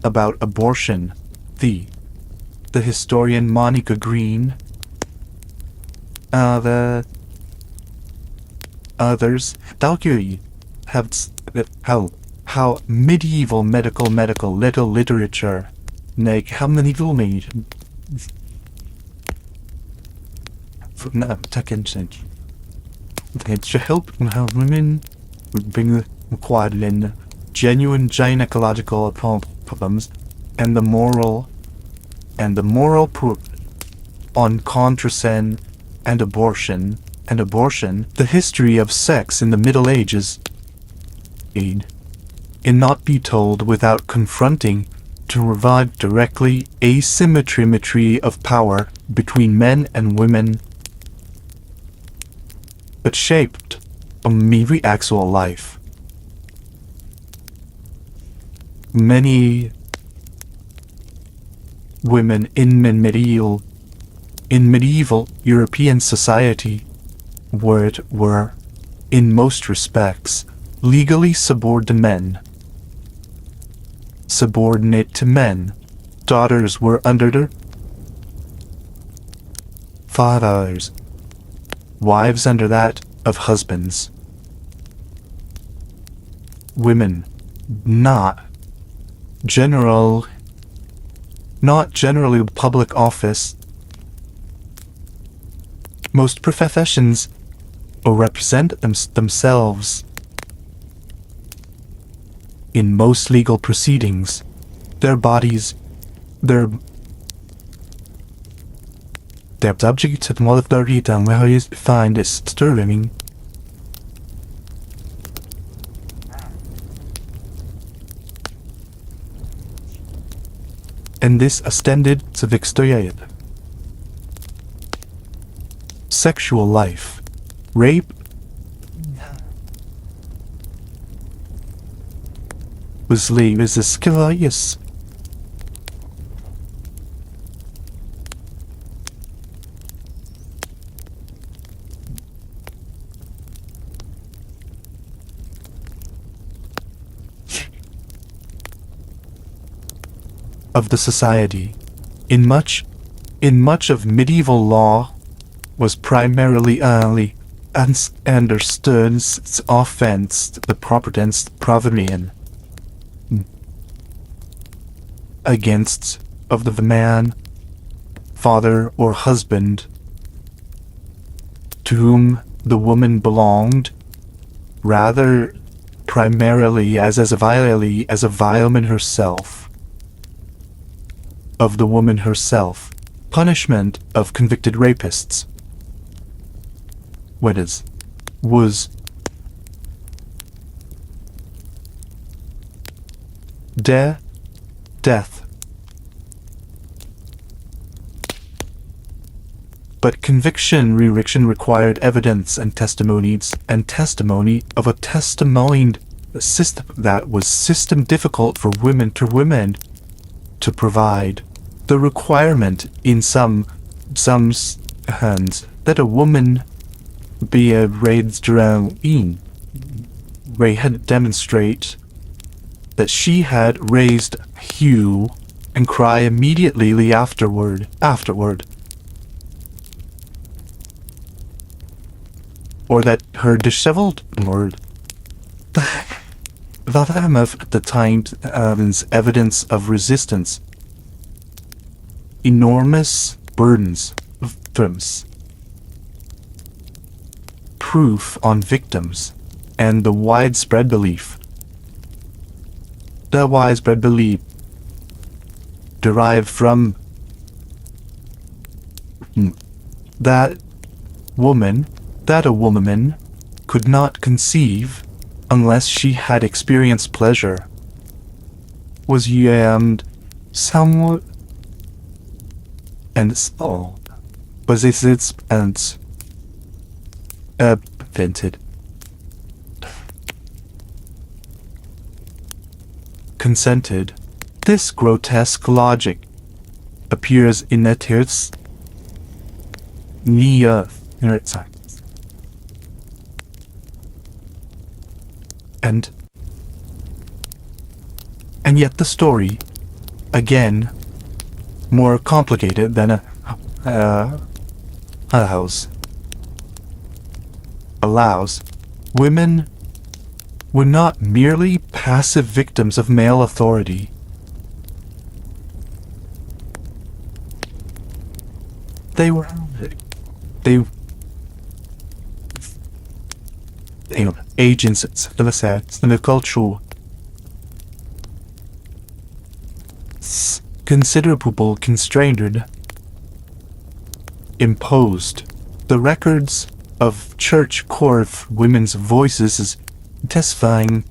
about abortion. The historian Monica Green, others have how medieval medical literature, how medieval it should help how women bring required in genuine gynecological problems and the moral proof on contraception and abortion. The history of sex in the Middle Ages not be told without confronting to revive directly asymmetry of power between men and women, but shaped every actual life. Many women in medieval European society were in most respects legally subordinate to men. Daughters were under their fathers, wives under that of husbands. women, not generally public office. Most professions or represent themselves in most legal proceedings. Their bodies, they're subject to the monastery and where is defined as sterling. And this extended to Victoria. Sexual life, rape, was leave as a scarious. Of the society, in much of medieval law, was primarily early understood its offense the providence against of the man, father or husband to whom the woman belonged, rather primarily as a violation herself of the woman herself. Punishment of convicted rapists was death. But conviction required evidence and testimony of a testimonied system that was difficult for women to provide. The requirement in some hands that a woman be raised around Ray had demonstrate that she had raised hue and cry immediately afterward. Or that her disheveled word that of the times evidence of resistance. Enormous burdens of victims, proof on victims, and the widespread belief derived from that a woman could not conceive unless she had experienced pleasure was yammed somewhat and so was its and vented consented. This grotesque logic appears in the tears near its and yet the story, again, more complicated than a house, allows women were not merely passive victims of male authority. They were agents in the culture. Considerable constrained imposed the records of church court women's voices testifying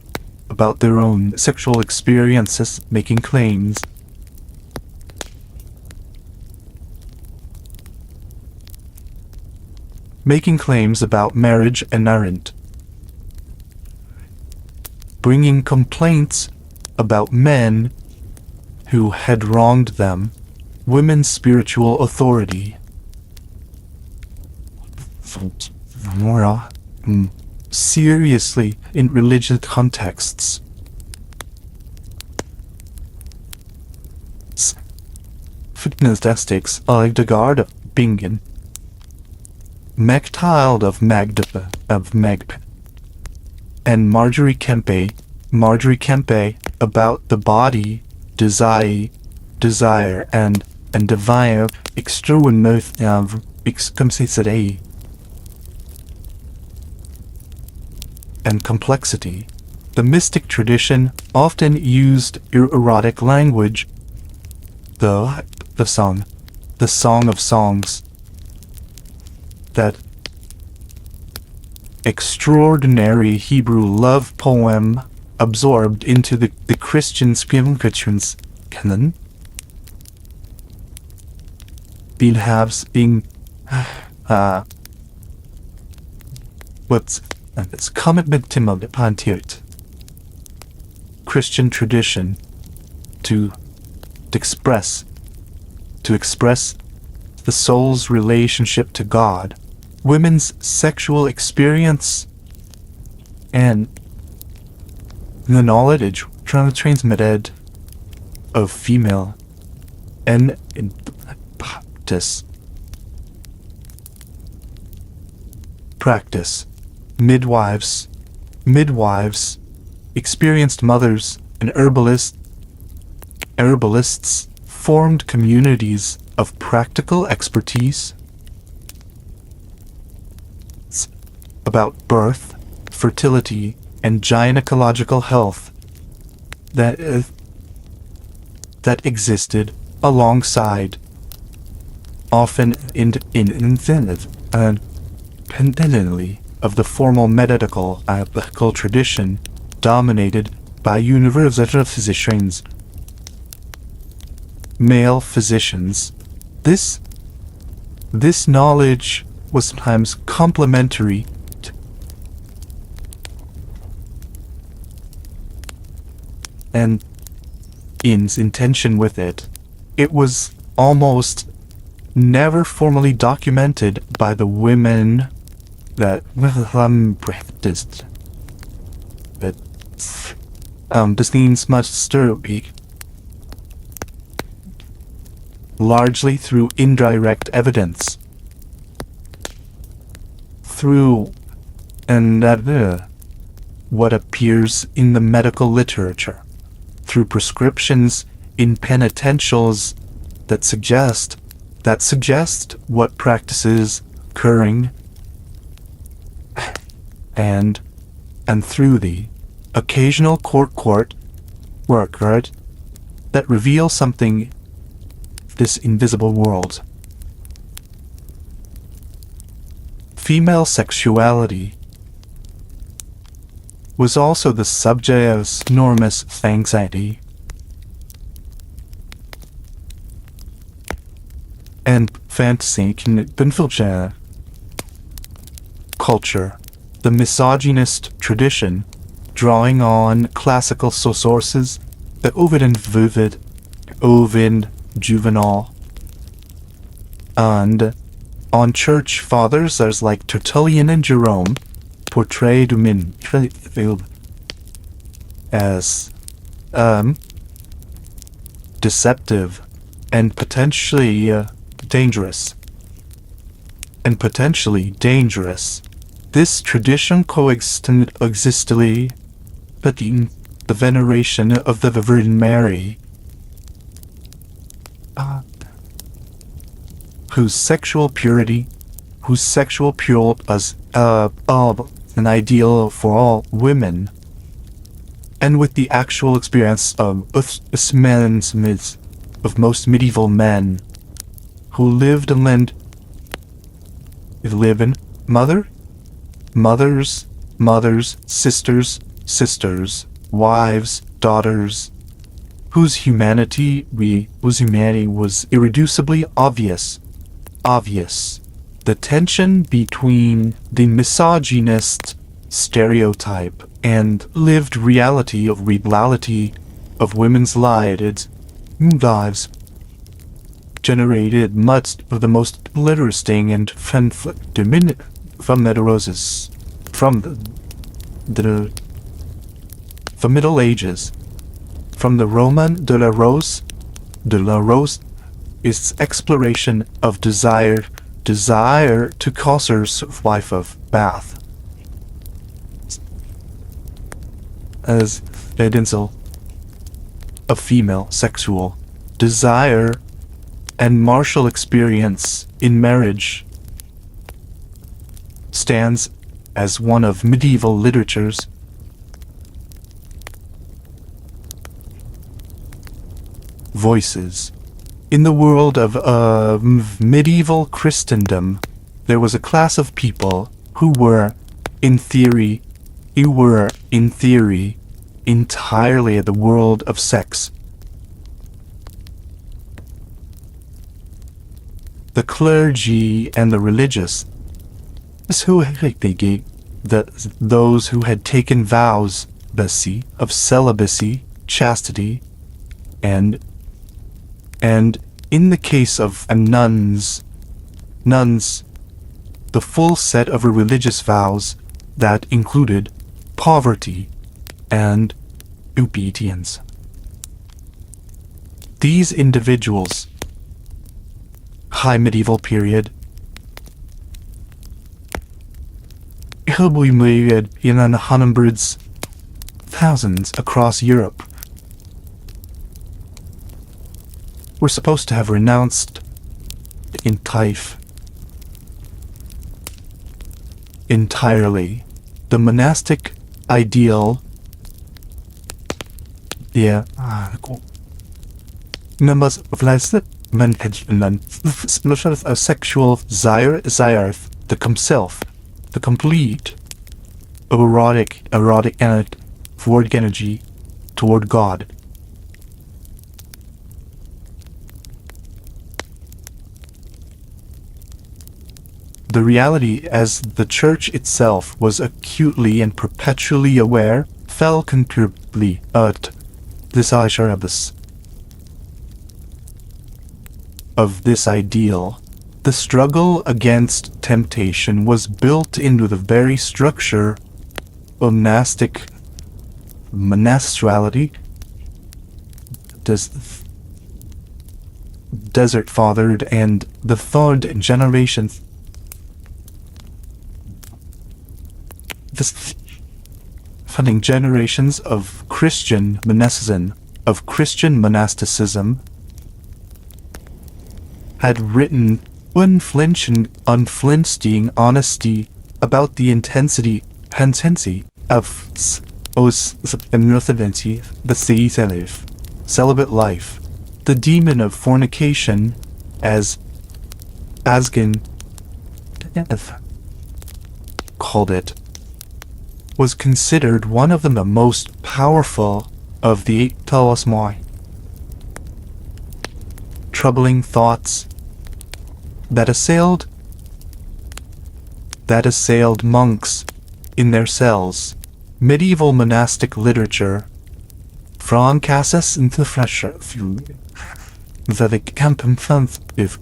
about their own sexual experiences, making claims about marriage and errant, bringing complaints about men who had wronged them, women's spiritual authority. Seriously in religious contexts. Fitness like the guard of Bingen, Mactilde of Magdalene, and Marjorie Kempe Marjorie Kempe about the body, desire, and divine extraordinaire complexity and complexity. The mystic tradition often used erotic language. The Song of Songs, that extraordinary Hebrew love poem absorbed into the Christian scriptures canon, being what's it's commitment to the Christian tradition to express the soul's relationship to God, women's sexual experience, and the knowledge transmitted of female and in practice. Midwives, experienced mothers, and herbalists formed communities of practical expertise about birth, fertility, and gynecological health that existed alongside, often independently of the formal medical tradition dominated by universal physicians, male physicians. This knowledge was sometimes complementary and in intention with it. It was almost never formally documented by the women that practiced. But this means much sturdy, largely through indirect evidence, through what appears in the medical literature, through prescriptions in penitentials that suggest what practices occurring, and through the occasional court record that reveal something this invisible world. Female sexuality was also the subject of enormous anxiety and fantasy in culture. The misogynist tradition, drawing on classical sources, the Ovid, Juvenal, and on church fathers like Tertullian and Jerome, portrayed women as deceptive and potentially dangerous. This tradition coexisted but in the veneration of the Virgin Mary, whose sexual purity was an ideal for all women, and with the actual experience of most medieval men who lived in mothers, sisters, wives, daughters, whose humanity was irreducibly obvious. The tension between the misogynist stereotype and lived reality of women's lives generated much of the most interesting and from the Middle Ages, from the Roman de la Rose, its exploration of desire to Chaucer's wife of Bath, as potential of female sexual desire and martial experience in marriage stands as one of medieval literature's voices. In the world of medieval Christendom, there was a class of people who were, in theory, entirely the world of sex. The clergy and the religious, those who had taken vows of celibacy, chastity, and in the case of nuns, the full set of religious vows that included poverty and obedience. These individuals, high medieval period, in hundreds, thousands across Europe, were supposed to have renounced entirely the monastic ideal. Numbers of a sexual desire, the complete erotic energy toward God. The reality, as the church itself was acutely and perpetually aware, fell considerably at this of this ideal. The struggle against temptation was built into the very structure of monastrality, desert fathered, and the third generation. Funding generations of Christian monasticism had written unflinching honesty about the intensity of the celibate life. The demon of fornication, as Asgen called it, was considered one of the most powerful of the eight taoismoi. Troubling thoughts that assailed monks in their cells. Medieval monastic literature, från Cassis into fresher the campen if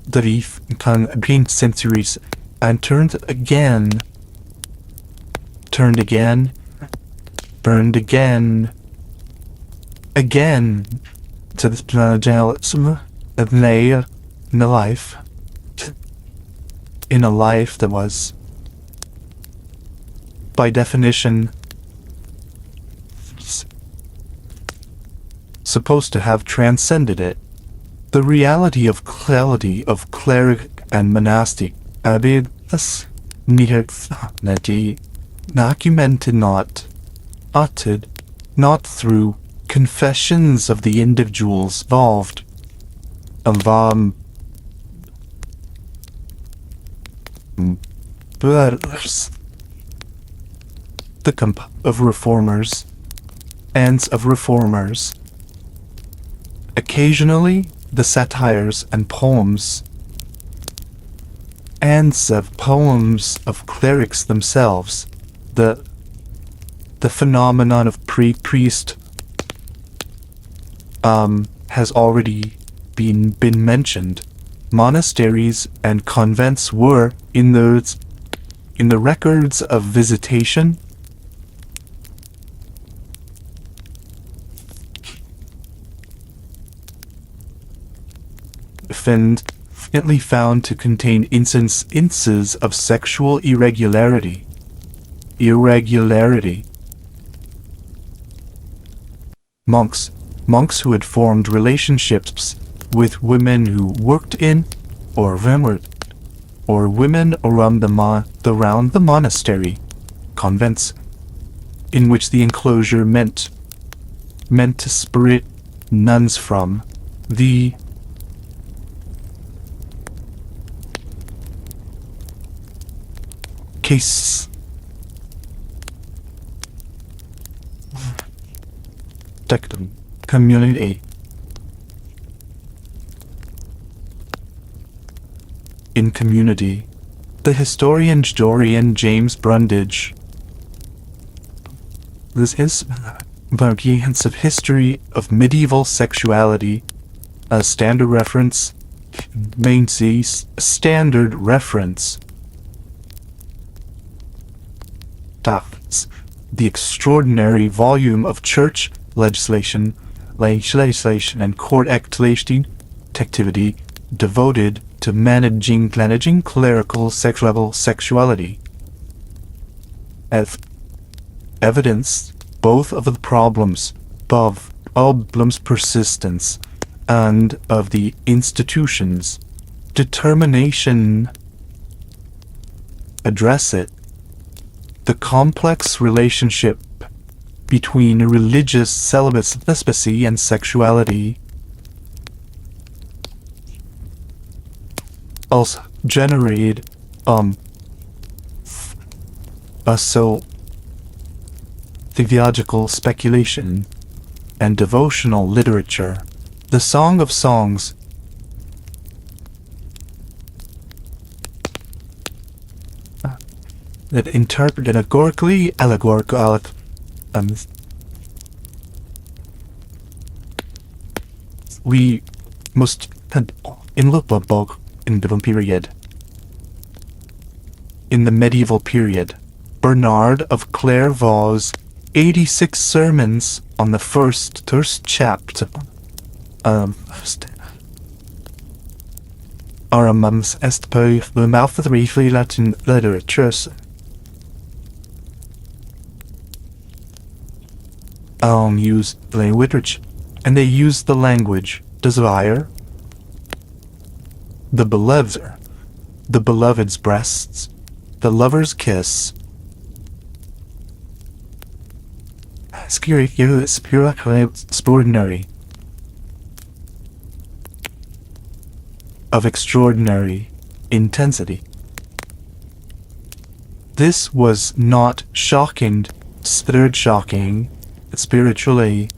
the reef can gain centuries and turned again, burned again to this planetalism of layer in a life that was, by definition, supposed to have transcended it. The reality of cleric and monastic abidus documented not uttered, not through confessions of the individuals involved. The camp of reformers, ends of reformers. Occasionally, the satires and poems, ends of poems of clerics themselves, the phenomenon of priest has already been mentioned. Monasteries and convents were, in the records of visitation, found to contain instances of sexual irregularity. irregularity. Monks who had formed relationships with women who worked in or women around the monastery, convents, in which the enclosure meant to spirit nuns from the case community. In community, the historian James Brundage. This is comprehensive history of medieval sexuality, a standard reference, the extraordinary volume of church legislation and court activity devoted to managing clerical sexuality. As evidence both of the problems persistence and of the institution's determination address it. The complex relationship between religious celibacy and sexuality also generated theological speculation and devotional literature. The Song of Songs that interpreted allegorical we must in the period. In the medieval period, Bernard of Clairvaux' 86 sermons on the first chapter are amongst the mouth of the Latin literatures. Use language, and they use the language desire, the beloved's breasts, the lover's kiss, extraordinary, of extraordinary intensity. This was not shocking, spiritually.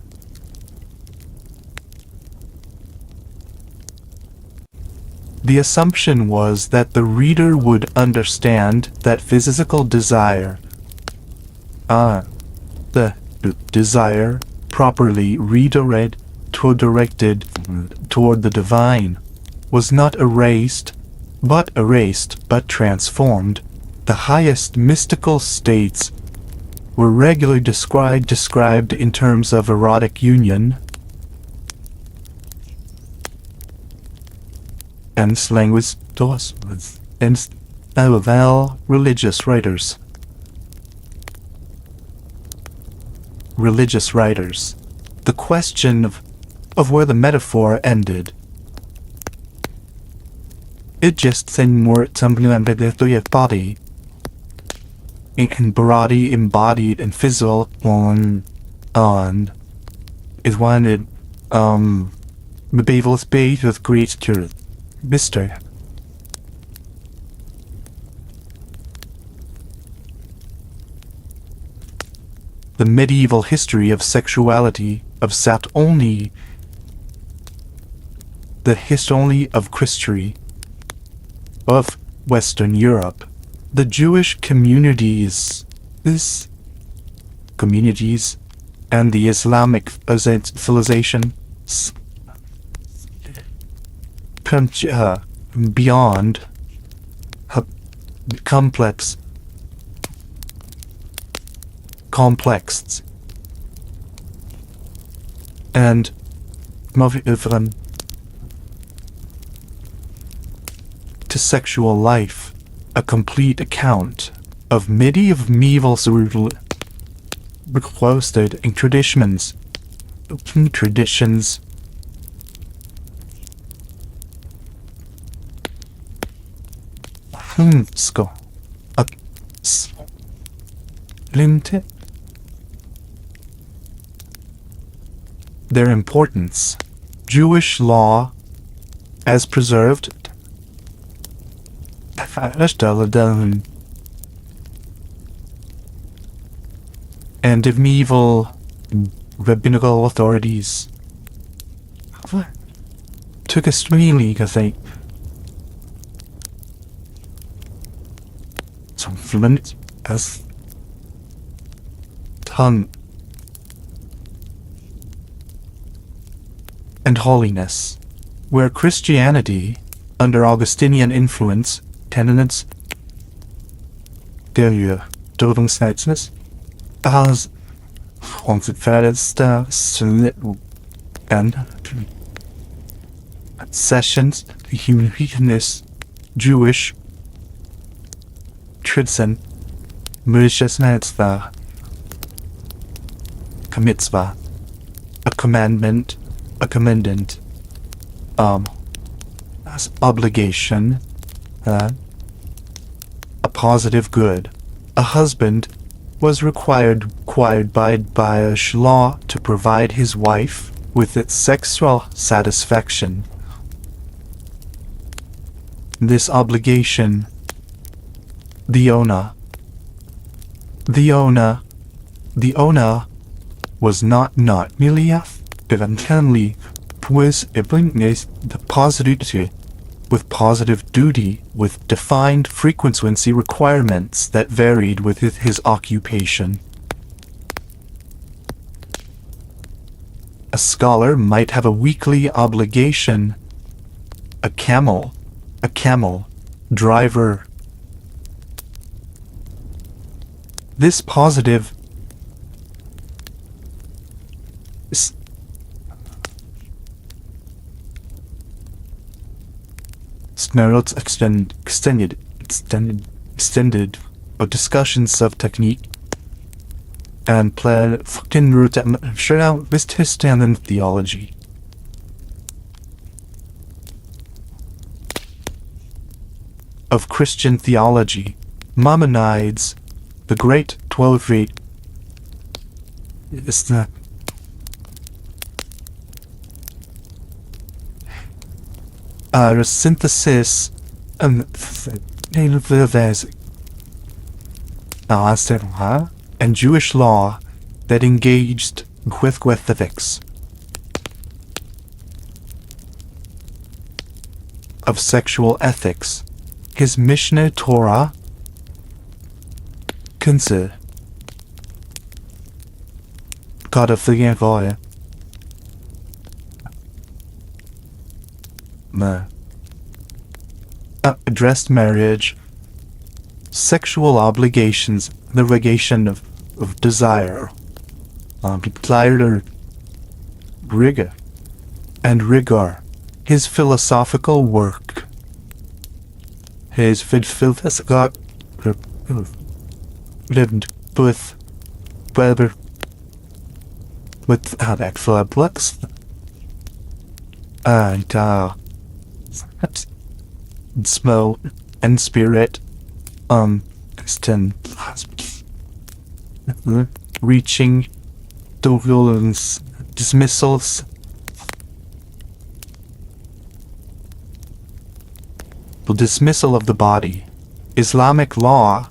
The assumption was that the reader would understand that physical desire, the desire properly redirected toward the divine, was not erased, but transformed. The highest mystical states were regularly described in terms of erotic union, and language and religious writers. The question of where the metaphor ended. It just seemed more something like the body. Embodied and physical on is one it medieval space with great mystery. The medieval history of sexuality sat only the history of Christianity of Western Europe. The Jewish communities and the Islamic civilization beyond complex and to sexual life, a complete account of medieval requested in traditions. Sko. Linte. Their importance. Jewish law as preserved. And of medieval rabbinical authorities took a streaming, I think. Some fluent as tongue and holiness, where Christianity, under Augustinian influence, tenets der Dödungsheitsness, as ongeveerste and sessions humanist Jewish tradition mitzvah a commandment as obligation, a positive good. A husband was required by a law to provide his wife with its sexual satisfaction. This obligation, the owner was not Miliath, eventually was the positivity with positive duty with defined frequency requirements that varied with his occupation. A scholar might have a weekly obligation, a camel driver. This positive snarls extended or discussions of technique and plan fucking root at sure now this stand in theology. Of Christian theology, Maimonides, the great 12 rate is the synthesis and and Jewish law that engaged with ethics of sexual ethics. His Mishnah Torah consider God of the Yavoy addressed marriage, sexual obligations, the negation of desire, rigor. His philosophical work, his philosophical lived with Weber with actual blocks and smell and spirit reaching to violence dismissals the dismissal of the body. Islamic law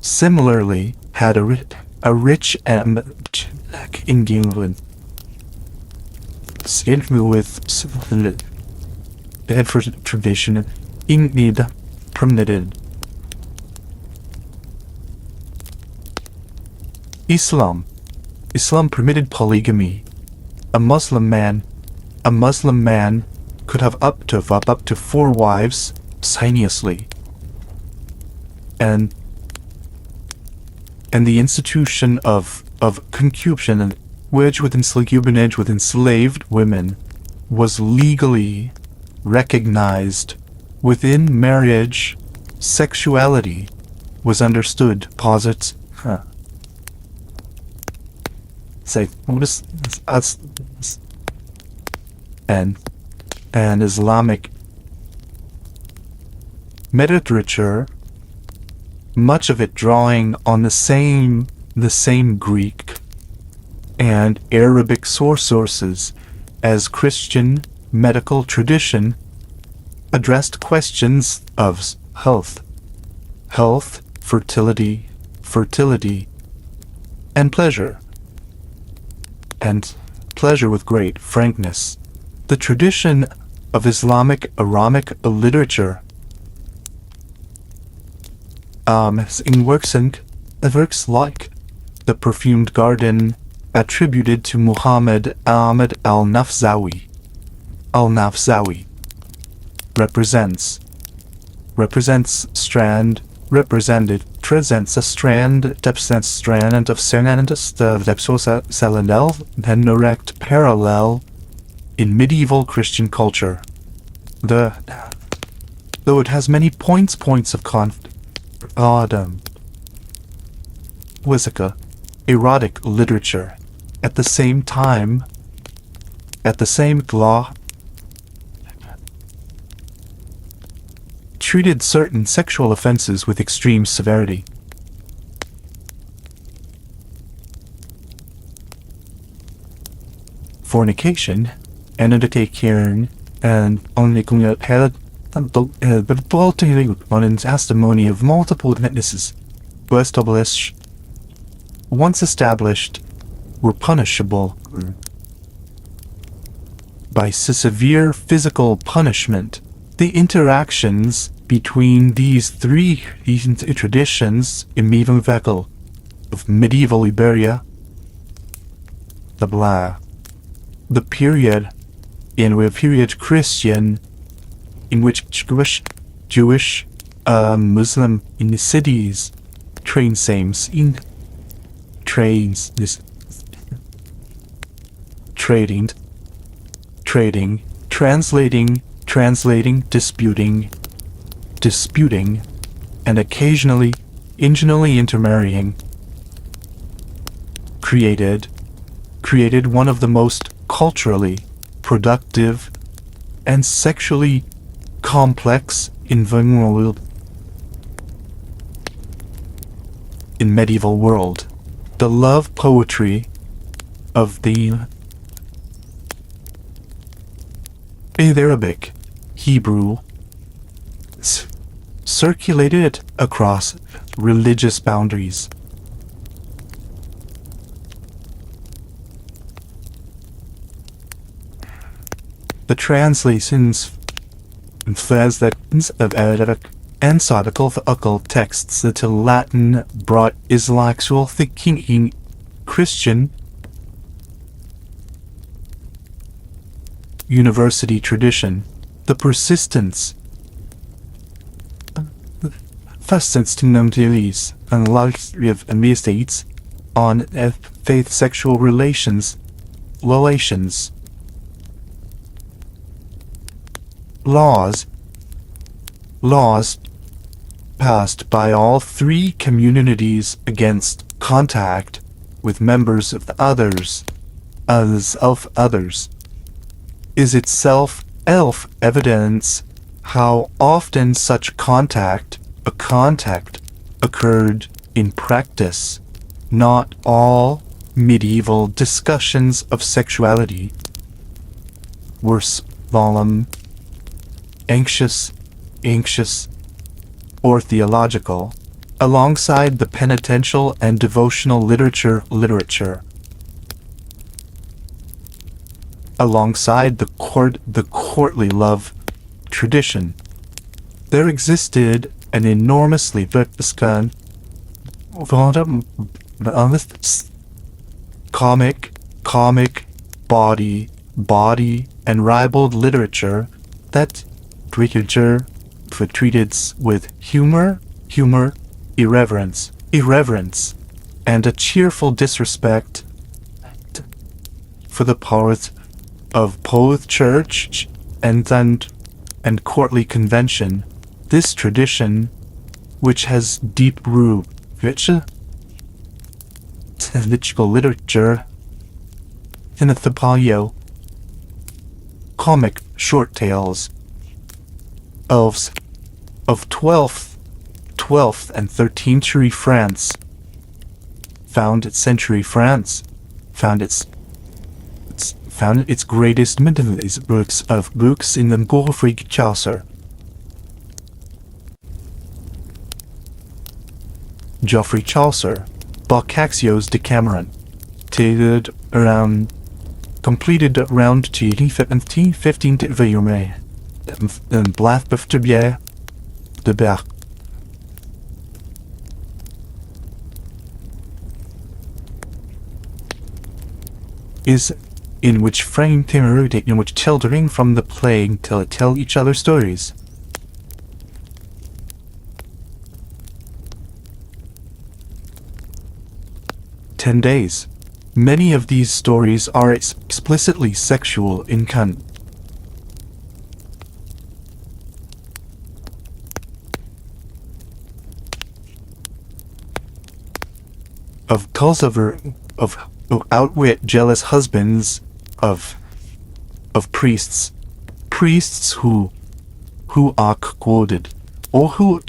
similarly had a rich and in England with Bedford tradition in need permitted. Islam permitted polygamy. A Muslim man could have up to 4 wives simultaneously. And the institution of concubinage with enslaved women was legally recognized within marriage. Sexuality was understood, posits, say, what is us, and Islamic literature, much of it drawing on the same Greek and Arabic sources as Christian medical tradition, addressed questions of health, fertility, and pleasure with great frankness. The tradition of Islamic Aramic literature in works like The Perfumed Garden, attributed to Muhammad Ahmad al-Nafzawi, represents a strand of Selenel and direct parallel in medieval Christian culture. Though it has many points of conflict, Wicca, erotic literature, at the same law, treated certain sexual offenses with extreme severity. Fornication, and undertaking, and only had on testimony of multiple witnesses, once established, were punishable by severe physical punishment. The interactions between these three traditions in medieval Iberia, the period Christian, in which Jewish, Muslim in the cities trading, translating, disputing, and occasionally intermarrying, created one of the most culturally productive and sexually complex environment in medieval world. The love poetry of the Arabic, Hebrew, circulated across religious boundaries. The translations of Arabic and Sadical texts to Latin brought intellectual thinking in Christian university tradition. The persistence to Namdilis and life and estates on faith sexual relations laws passed by all three communities against contact with members of the others is itself evidence how often such contact occurred in practice. Not all medieval discussions of sexuality were solemn, anxious, or theological. Alongside the penitential and devotional literature, alongside the courtly love tradition, there existed an enormously comic, body, and ribald literature that treated with humor, irreverence, and a cheerful disrespect for the powers of both church and courtly convention. This tradition which has deep rich mythological literature, and the comic short tales of 12th and 13th century France, found its greatest mythologies books in the Geoffrey Chaucer. Geoffrey Chaucer, Boccaccio's Decameron, completed around 15 and Blathbeuf de Bière de Berck. Is in which children from the plague tell each other stories. "10 Days. Many of these stories are explicitly sexual in content. Of outwit jealous husbands of priests who are quoted, or who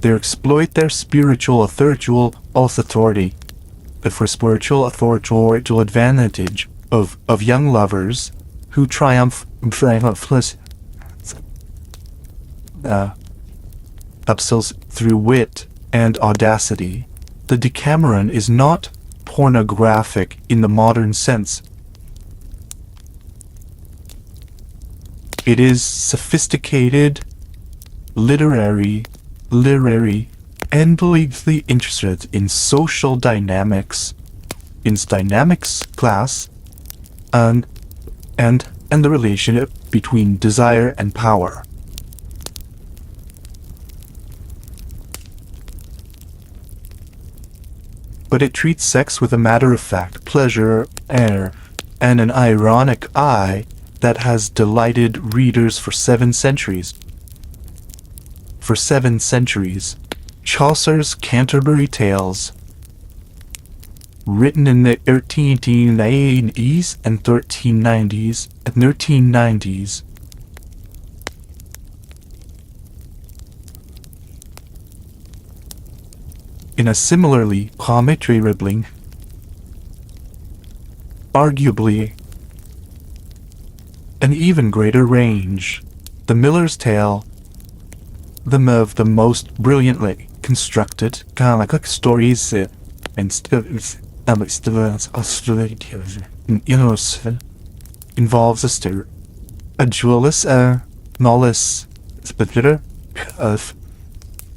they exploit their spiritual authority for spiritual advantage of young lovers who triumph through wit and audacity. The Decameron is not pornographic in the modern sense. It is sophisticated, literary, and deeply interested in social dynamics, class, and the relationship between desire and power. But it treats sex with a matter-of-fact pleasure, air, and an ironic eye that has delighted readers for 7 centuries. For 7 centuries, Chaucer's Canterbury Tales, written in the 1380s and 1390s, in a similarly ribbling, arguably an even greater range. The Miller's Tale, the most brilliantly constructed comic stories involves a duelist, Nollis of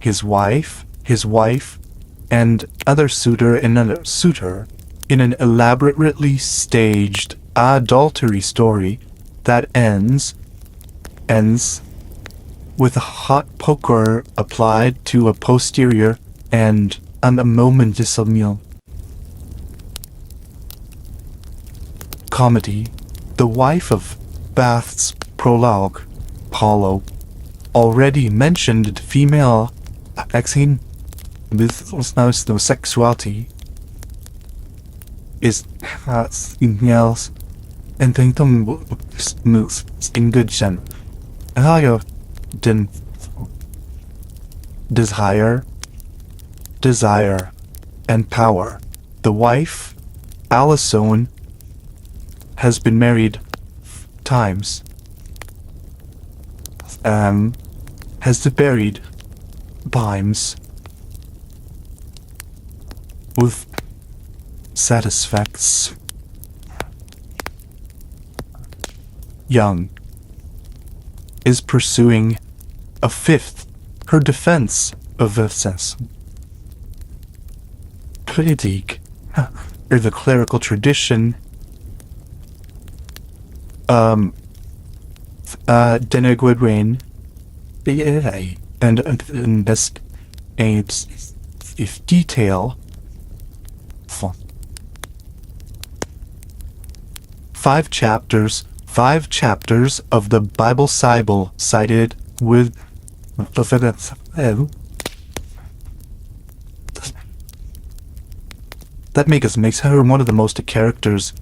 his wife, and another suitor in an elaborately staged adultery story that ends with a hot poker applied to a posterior and a momentous meal. Comedy. The Wife of Bath's prologue, Paulo, already mentioned female acting with no sexuality is something else, and think them moves in good sense. Higher than desire, and power. The wife, Alison, has been married times. Has buried times with satisfacts. Young is pursuing a 5th, her defense of a sense. Critique, or the clerical tradition, denigrating and if detail. 5 chapters of the Bible cited with makes her one of the most characters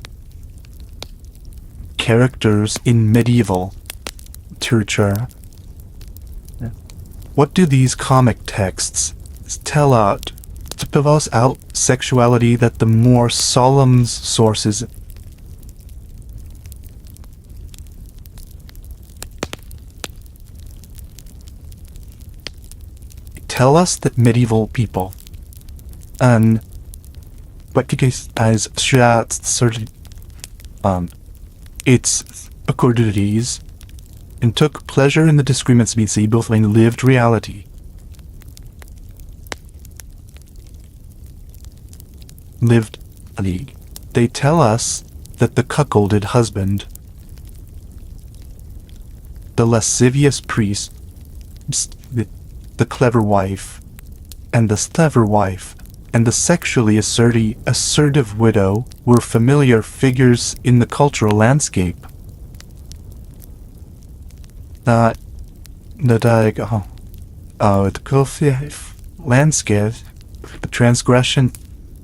in medieval literature. What do these comic texts tell us out sexuality that the more solemn sources tell us that medieval people and recognized as certain its accordities and took pleasure in the disagreements between both in lived reality. They tell us that the cuckolded husband, the lascivious priest, the clever wife, and the sexually assertive widow were familiar figures in the cultural landscape. The transgression,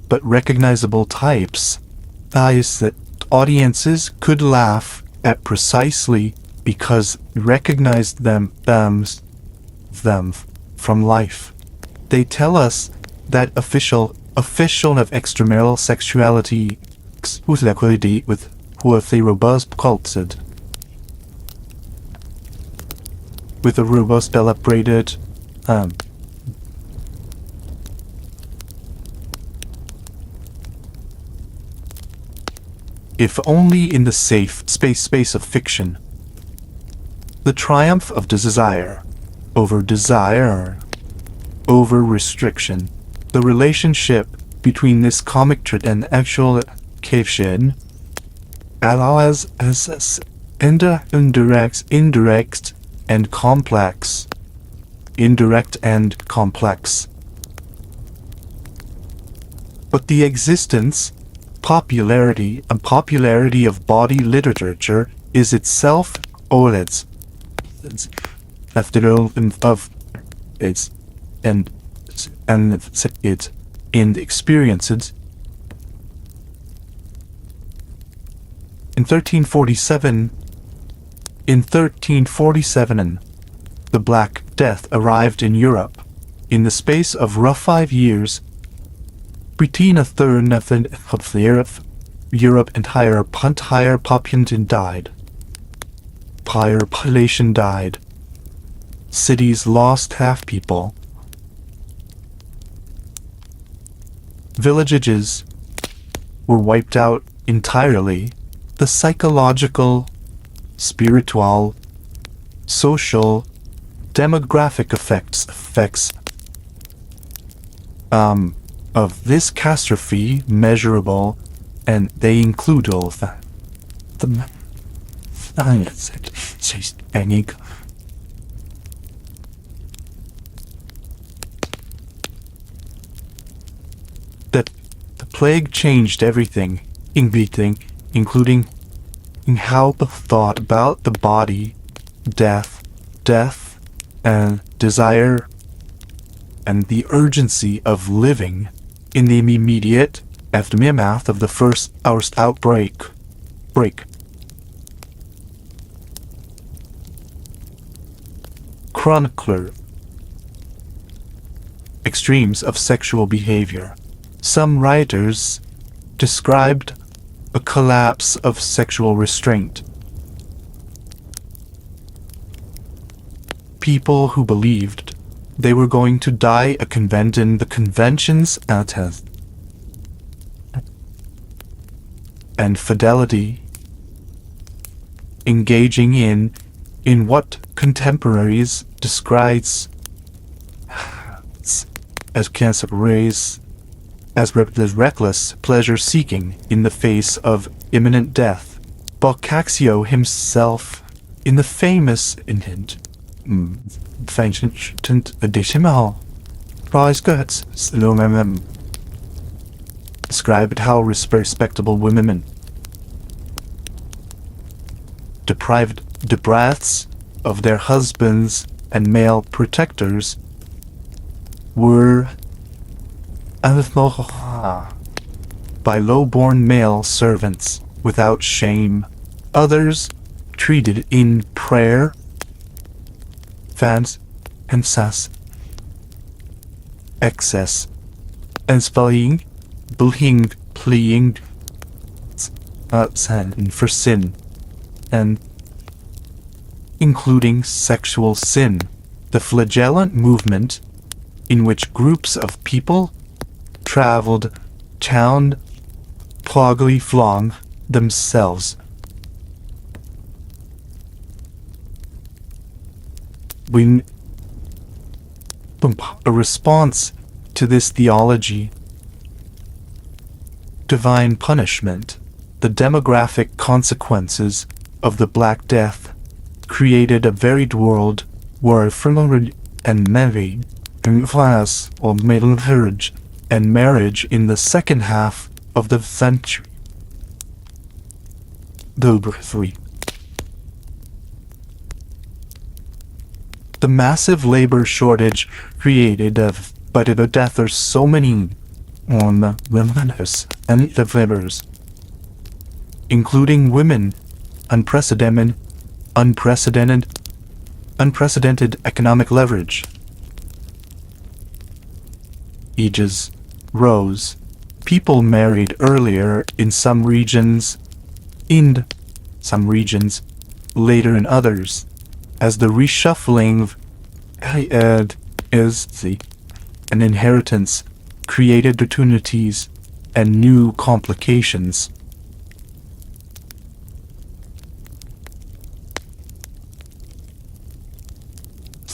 but recognizable types. Is that audiences could laugh at precisely because recognized them from life. They tell us that official of extramarital sexuality with a robust cultured with a robust elaborated if only in the safe space of fiction. The triumph of desire over restriction. The relationship between this comic trait and actual occasion allows as indirect and complex. But the existence, popularity of body literature is itself OLEDs. And experiences. In 1347, the Black Death arrived in Europe. In the space of rough 5 years, between a third of Europe and higher population died. Cities lost half people. Villages were wiped out entirely. The psychological, spiritual, social, demographic effects of this catastrophe measurable, and they include all of that. That the plague changed everything, including how the thought about the body, death, and desire, and the urgency of living in the immediate aftermath of the first outbreak. Chronicler. Extremes of sexual behavior. Some writers described a collapse of sexual restraint. People who believed they were going to die in the conventions and fidelity, engaging in what contemporaries describes as reckless pleasure-seeking in the face of imminent death. Boccaccio himself, in the famous decimal described how respectable women deprived of their husbands and male protectors were by low-born male servants without shame. Others treated in prayer, fans, and sas, excess, and spying, bullying, pleading, for sin, and including sexual sin. The flagellant movement, in which groups of people traveled town ploggly flung themselves when a response to this theology, divine punishment, the demographic consequences of the Black Death created a varied world where family and marriage in class or marriage and marriage in the second half of the century. The massive labor shortage created by the death of so many on the women's and the laborers, including women, unprecedented economic leverage. Ages rose. People married earlier in some regions, later in others, as the reshuffling of an inheritance created opportunities and new complications.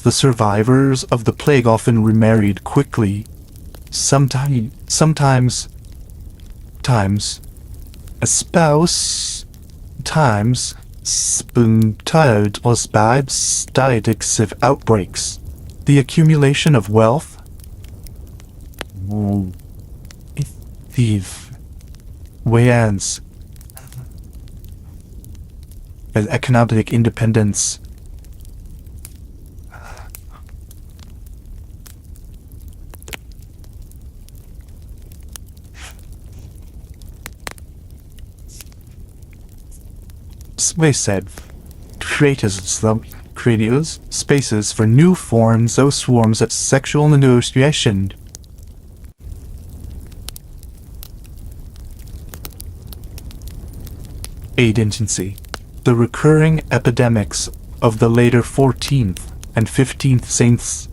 The survivors of the plague often remarried quickly, sometimes a spouse, times spontaneous or static outbreaks. The accumulation of wealth, whereas as economic independence, creators spaces for new forms, those swarms of sexual negotiation. Agency. The recurring epidemics of the later 14th and 15th centuries.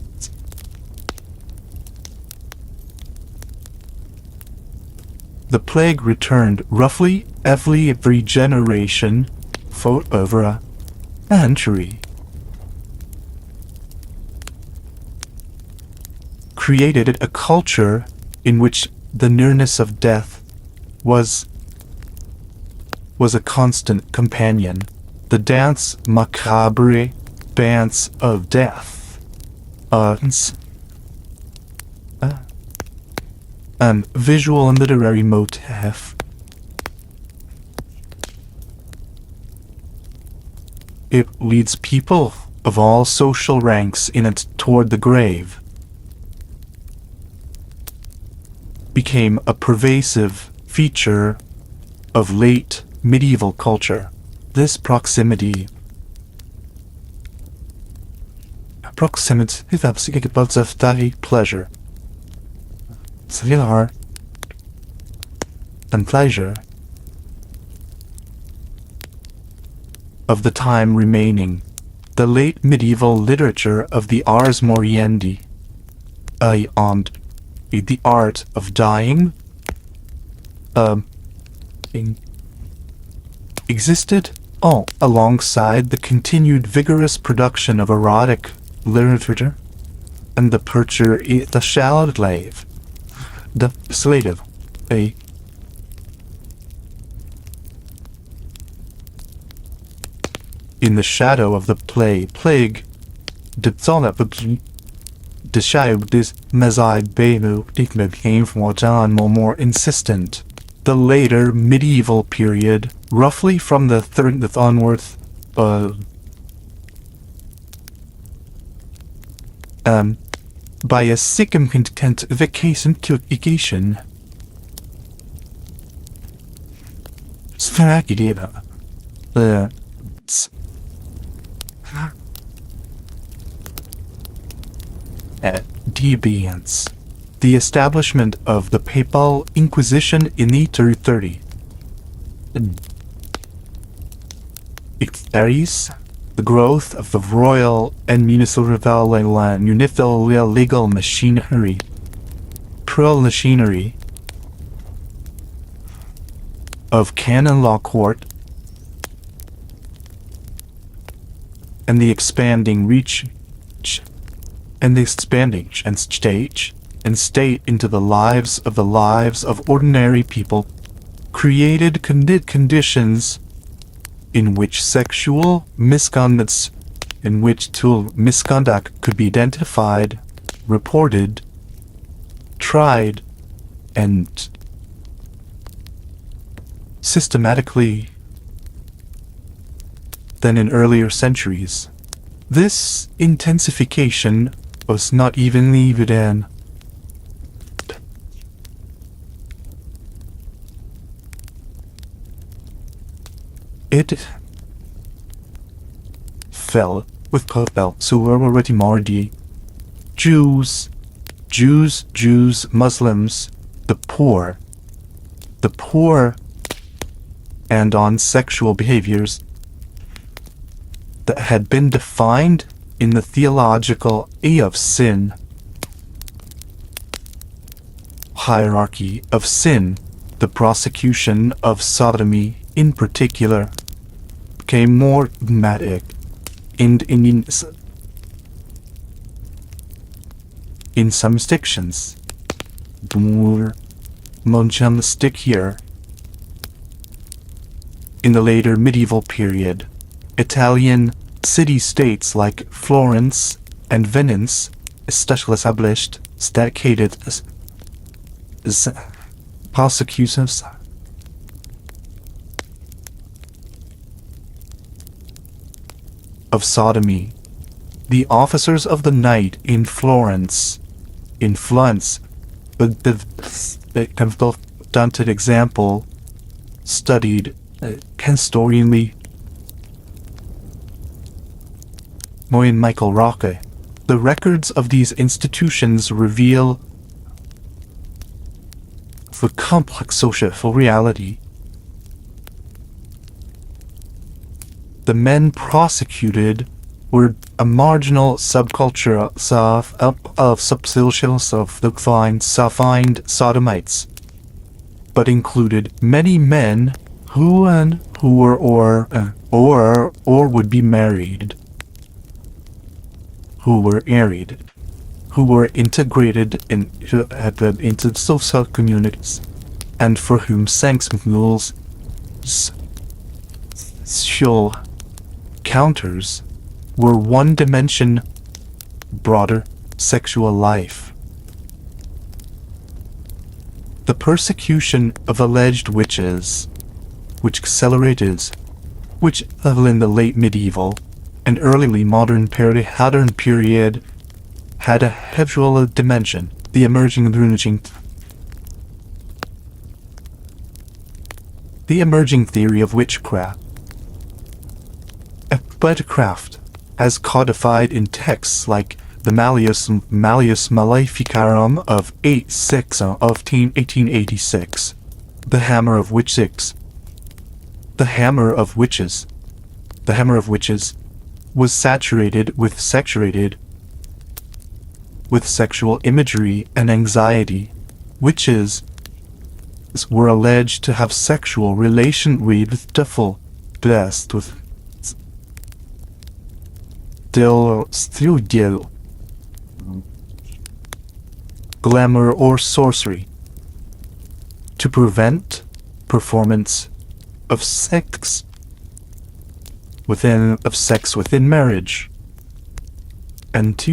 The plague returned roughly every generation for over a century. Created a culture in which the nearness of death was a constant companion. The danse macabre, dance of death, an visual and literary motif. It leads people of all social ranks in it toward the grave. Became a pervasive feature of late medieval culture. This proximity is absolutely about of pleasure. Similar and pleasure of the time remaining. The late medieval literature of the Ars Moriendi, the art of dying, existed all alongside the continued vigorous production of erotic literature and the slave, in the shadow of the plague, this became more insistent. The later medieval period, roughly from the 30th onwards, by a significant vacation deviance. The establishment of the Papal Inquisition in the 30s. The growth of the royal and municipal legal machinery. Pro-machinery of canon law court and the expanding reach and the expanding and state into the lives of ordinary people created conditions in which sexual misconduct could be identified, reported, tried, and systematically than in earlier centuries. This intensification was not evenly evident. It fell with Kofel, Suwarwati Mardi, Jews, Muslims, the poor, and on sexual behaviors that had been defined in the theological of sin, hierarchy of sin. The prosecution of sodomy in particular became more dramatic in some sections. More stick here. In the later medieval period, Italian city-states like Florence and Venice established dedicated prosecutions of sodomy. The officers of the night in Florence, but the confronted example studied historianly Moyen Michael Roque. The records of these institutions reveal the complex social reality. The men prosecuted were a marginal subculture of subsocials of the confined sodomites, but included many men who were or would be married, who were integrated into social communities, and for whom sex rules sexual counters were one dimension broader sexual life. The persecution of alleged witches, which in the late medieval and early modern period had a habitual dimension. The emerging theory of witchcraft as codified in texts like the Malleus Maleficarum of 1886, the Hammer of Witches was saturated with sexual imagery and anxiety. Witches were alleged to have sexual relation with devil, blessed with still glamour or sorcery, to prevent performance of sex within marriage, and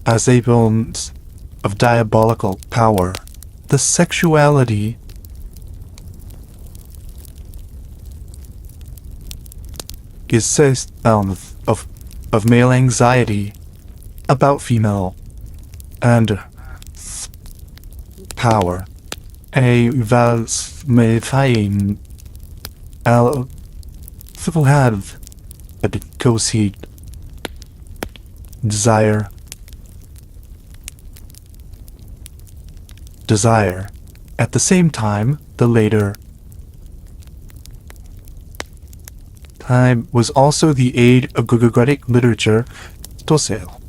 as a means of diabolical power. The sexuality is of male anxiety about female and power a vals me fame al civil have a heat desire at the same time the later time was also the age of Greek literature tosel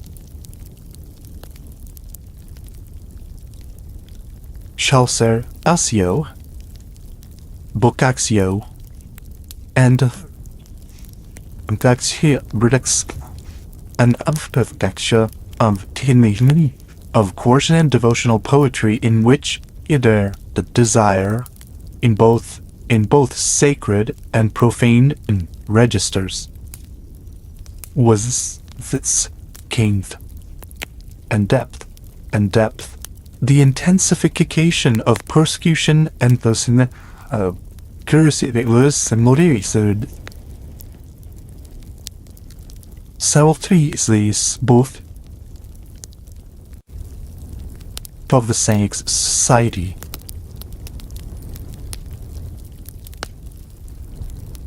Chaucer, Asio, Boccaccio, and an imperfection of Tinley, of course, and devotional poetry in which either the desire in both sacred and profane registers was this kingth and depth the intensification of persecution and thus curiosity was motivated self-these both of the same society.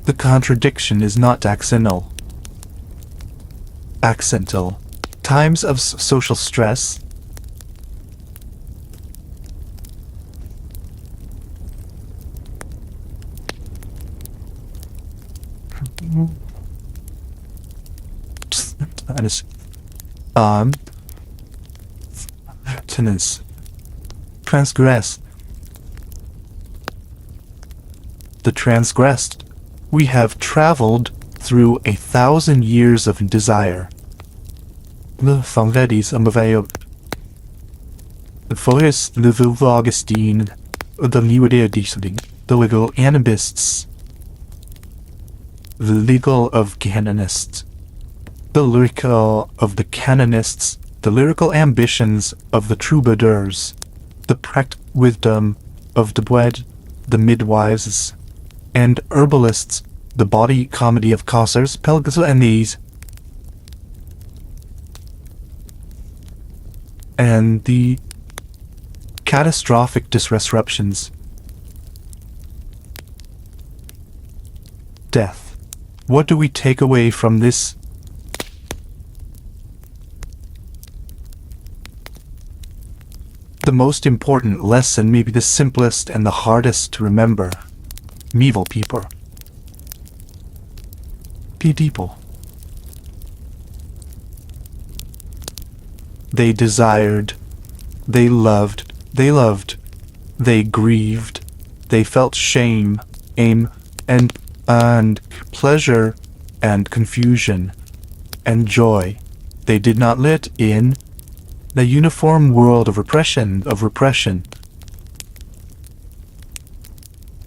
The contradiction is not accidental. Times of social stress tenants transgressed. The transgressed. We have traveled through 1,000 years of desire. The Fangredis unveiled. The forest the Augustine, the Liwadea Dieseling, the legal animists, the legal of canonists, the lyrical of the canonists, the lyrical ambitions of the troubadours, the practical wisdom of the bled, the midwives, and herbalists, the body comedy of Cossars, Pelgas, and these, and the catastrophic disruptions. Death. What do we take away from this? The most important lesson, maybe the simplest and the hardest to remember. Medieval people. They desired, they loved, they grieved, they felt shame, aim, and pleasure, and confusion, and joy. They did not live in the uniform world of repression.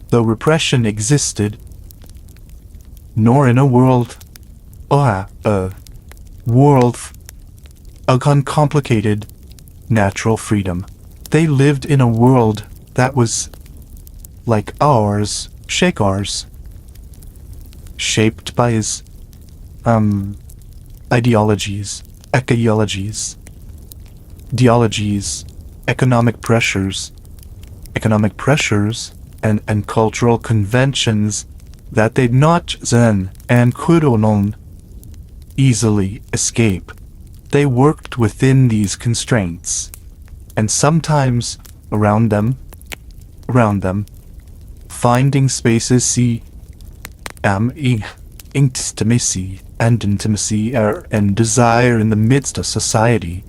Though repression existed, nor in a world of uncomplicated natural freedom. They lived in a world that was like ours, shaped by his ideologies, economic pressures, and cultural conventions that they'd not then and couldn't easily escape. They worked within these constraints, and sometimes around them, finding spaces intimacy and desire in the midst of society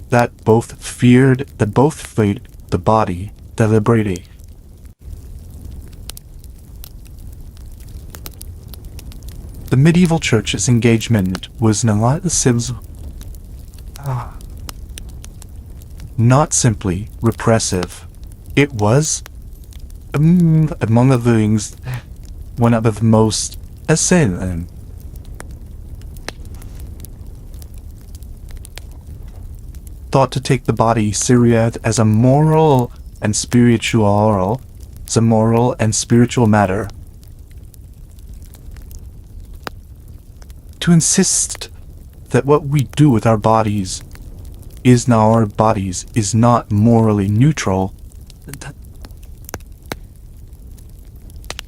that both feared the body deliberately. The medieval church's engagement was not simply repressive. It was, among other things, one of the most essential. Thought to take the body serious as a moral and spiritual matter. To insist that what we do with our bodies is not morally neutral.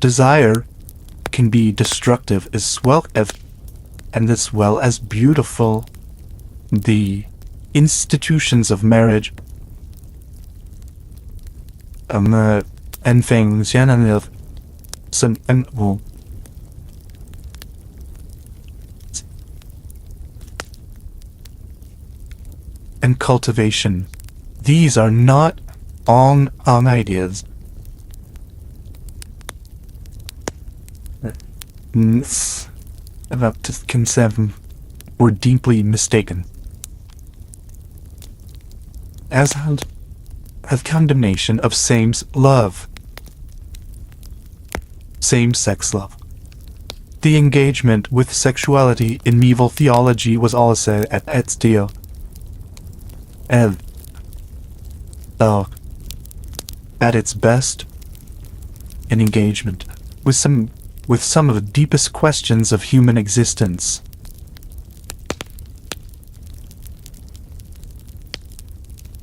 desire can be destructive as well as beautiful. The institutions of marriage and things and cultivation. These are not on ideas. About to consent were deeply mistaken. As condemnation of same-sex love. The engagement with sexuality in medieval theology was also at stake. And though at its best, an engagement with some of the deepest questions of human existence.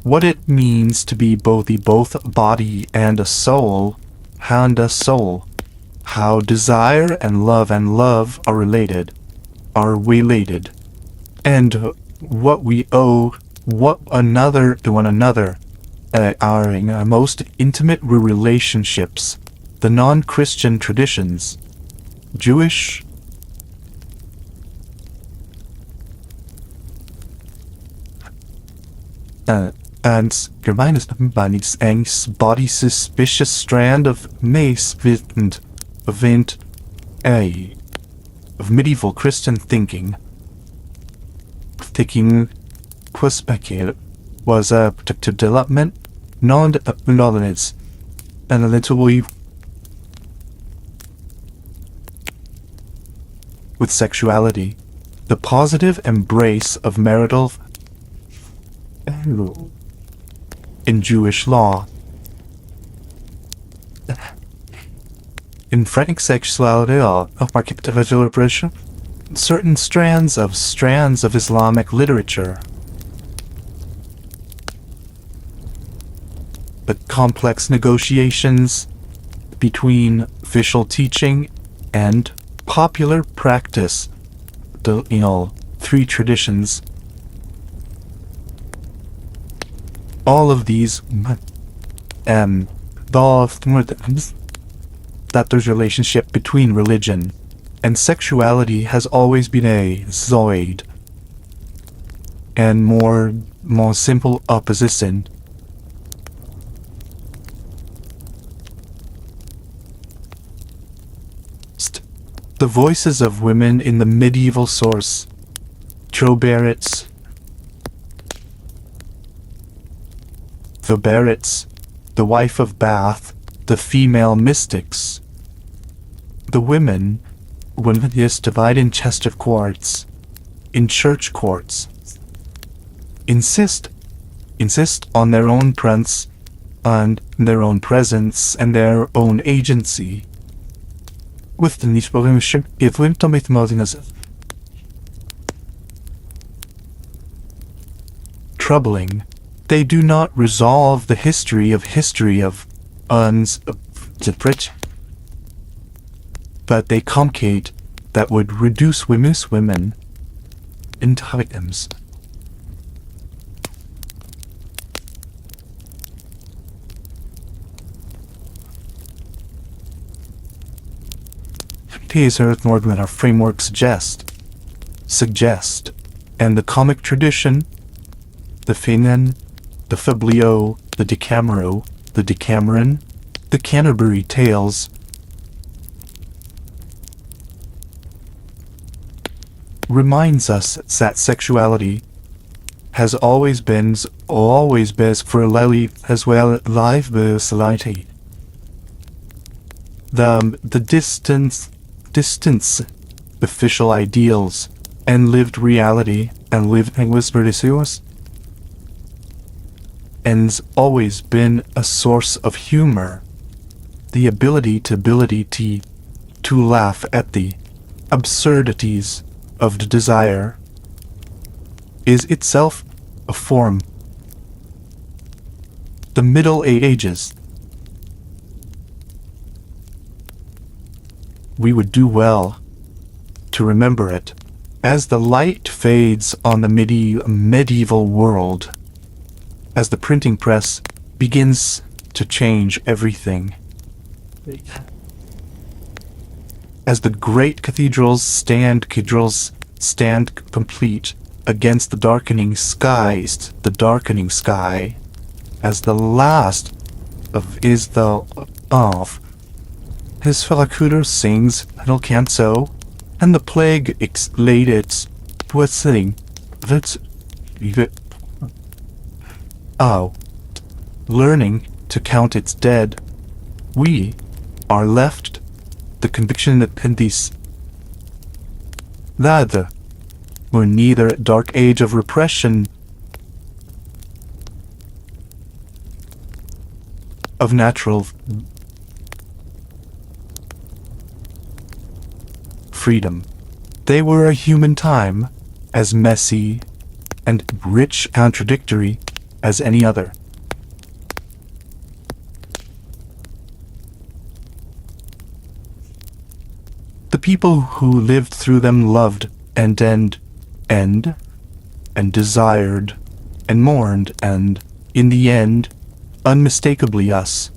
What it means to be both a body and a soul, how desire and love are related, and what we owe one another, are in our most intimate relationships, the non-Christian traditions, Jewish, and gemeines Banis Engs body suspicious strand of mace event of medieval Christian thinking perspective was a protective development, non-knowledge, and a little with sexuality, the positive embrace of marital in Jewish law. In frantic sexuality of market certain strands of Islamic literature. But complex negotiations between official teaching and popular practice, three traditions. All of these, that there's relationship between religion and sexuality has always been a zoid and more simple opposition. The voices of women in the medieval source, Trobarits, the wife of Bath, the female mystics, the women is divided in chest of courts, in church courts, insist on their own presence and their own agency. With the nisbogimship, if troubling, they do not resolve the history of uns, but they complicate that would reduce women into victims. These are more than our framework suggest, and the comic tradition, the Finan, the Fablio, the Decameron, the Canterbury Tales, reminds us that sexuality has always been for life as well life society. The distance official ideals and lived reality and living whispered issues and always been a source of humor. The ability to laugh at the absurdities of the desire is itself a form. The Middle Ages. we would do well to remember it as the light fades on the medieval world, as the printing press begins to change everything, as the great cathedrals stand complete against the darkening sky, as the last of his Felacutor sings little canso, and the plague exhaled its whistling. Learning to count its dead, we are left the conviction that these were neither a dark age of repression of natural freedom. They were a human time, as messy and rich contradictory as any other. The people who lived through them loved and desired and mourned, and in the end, unmistakably us.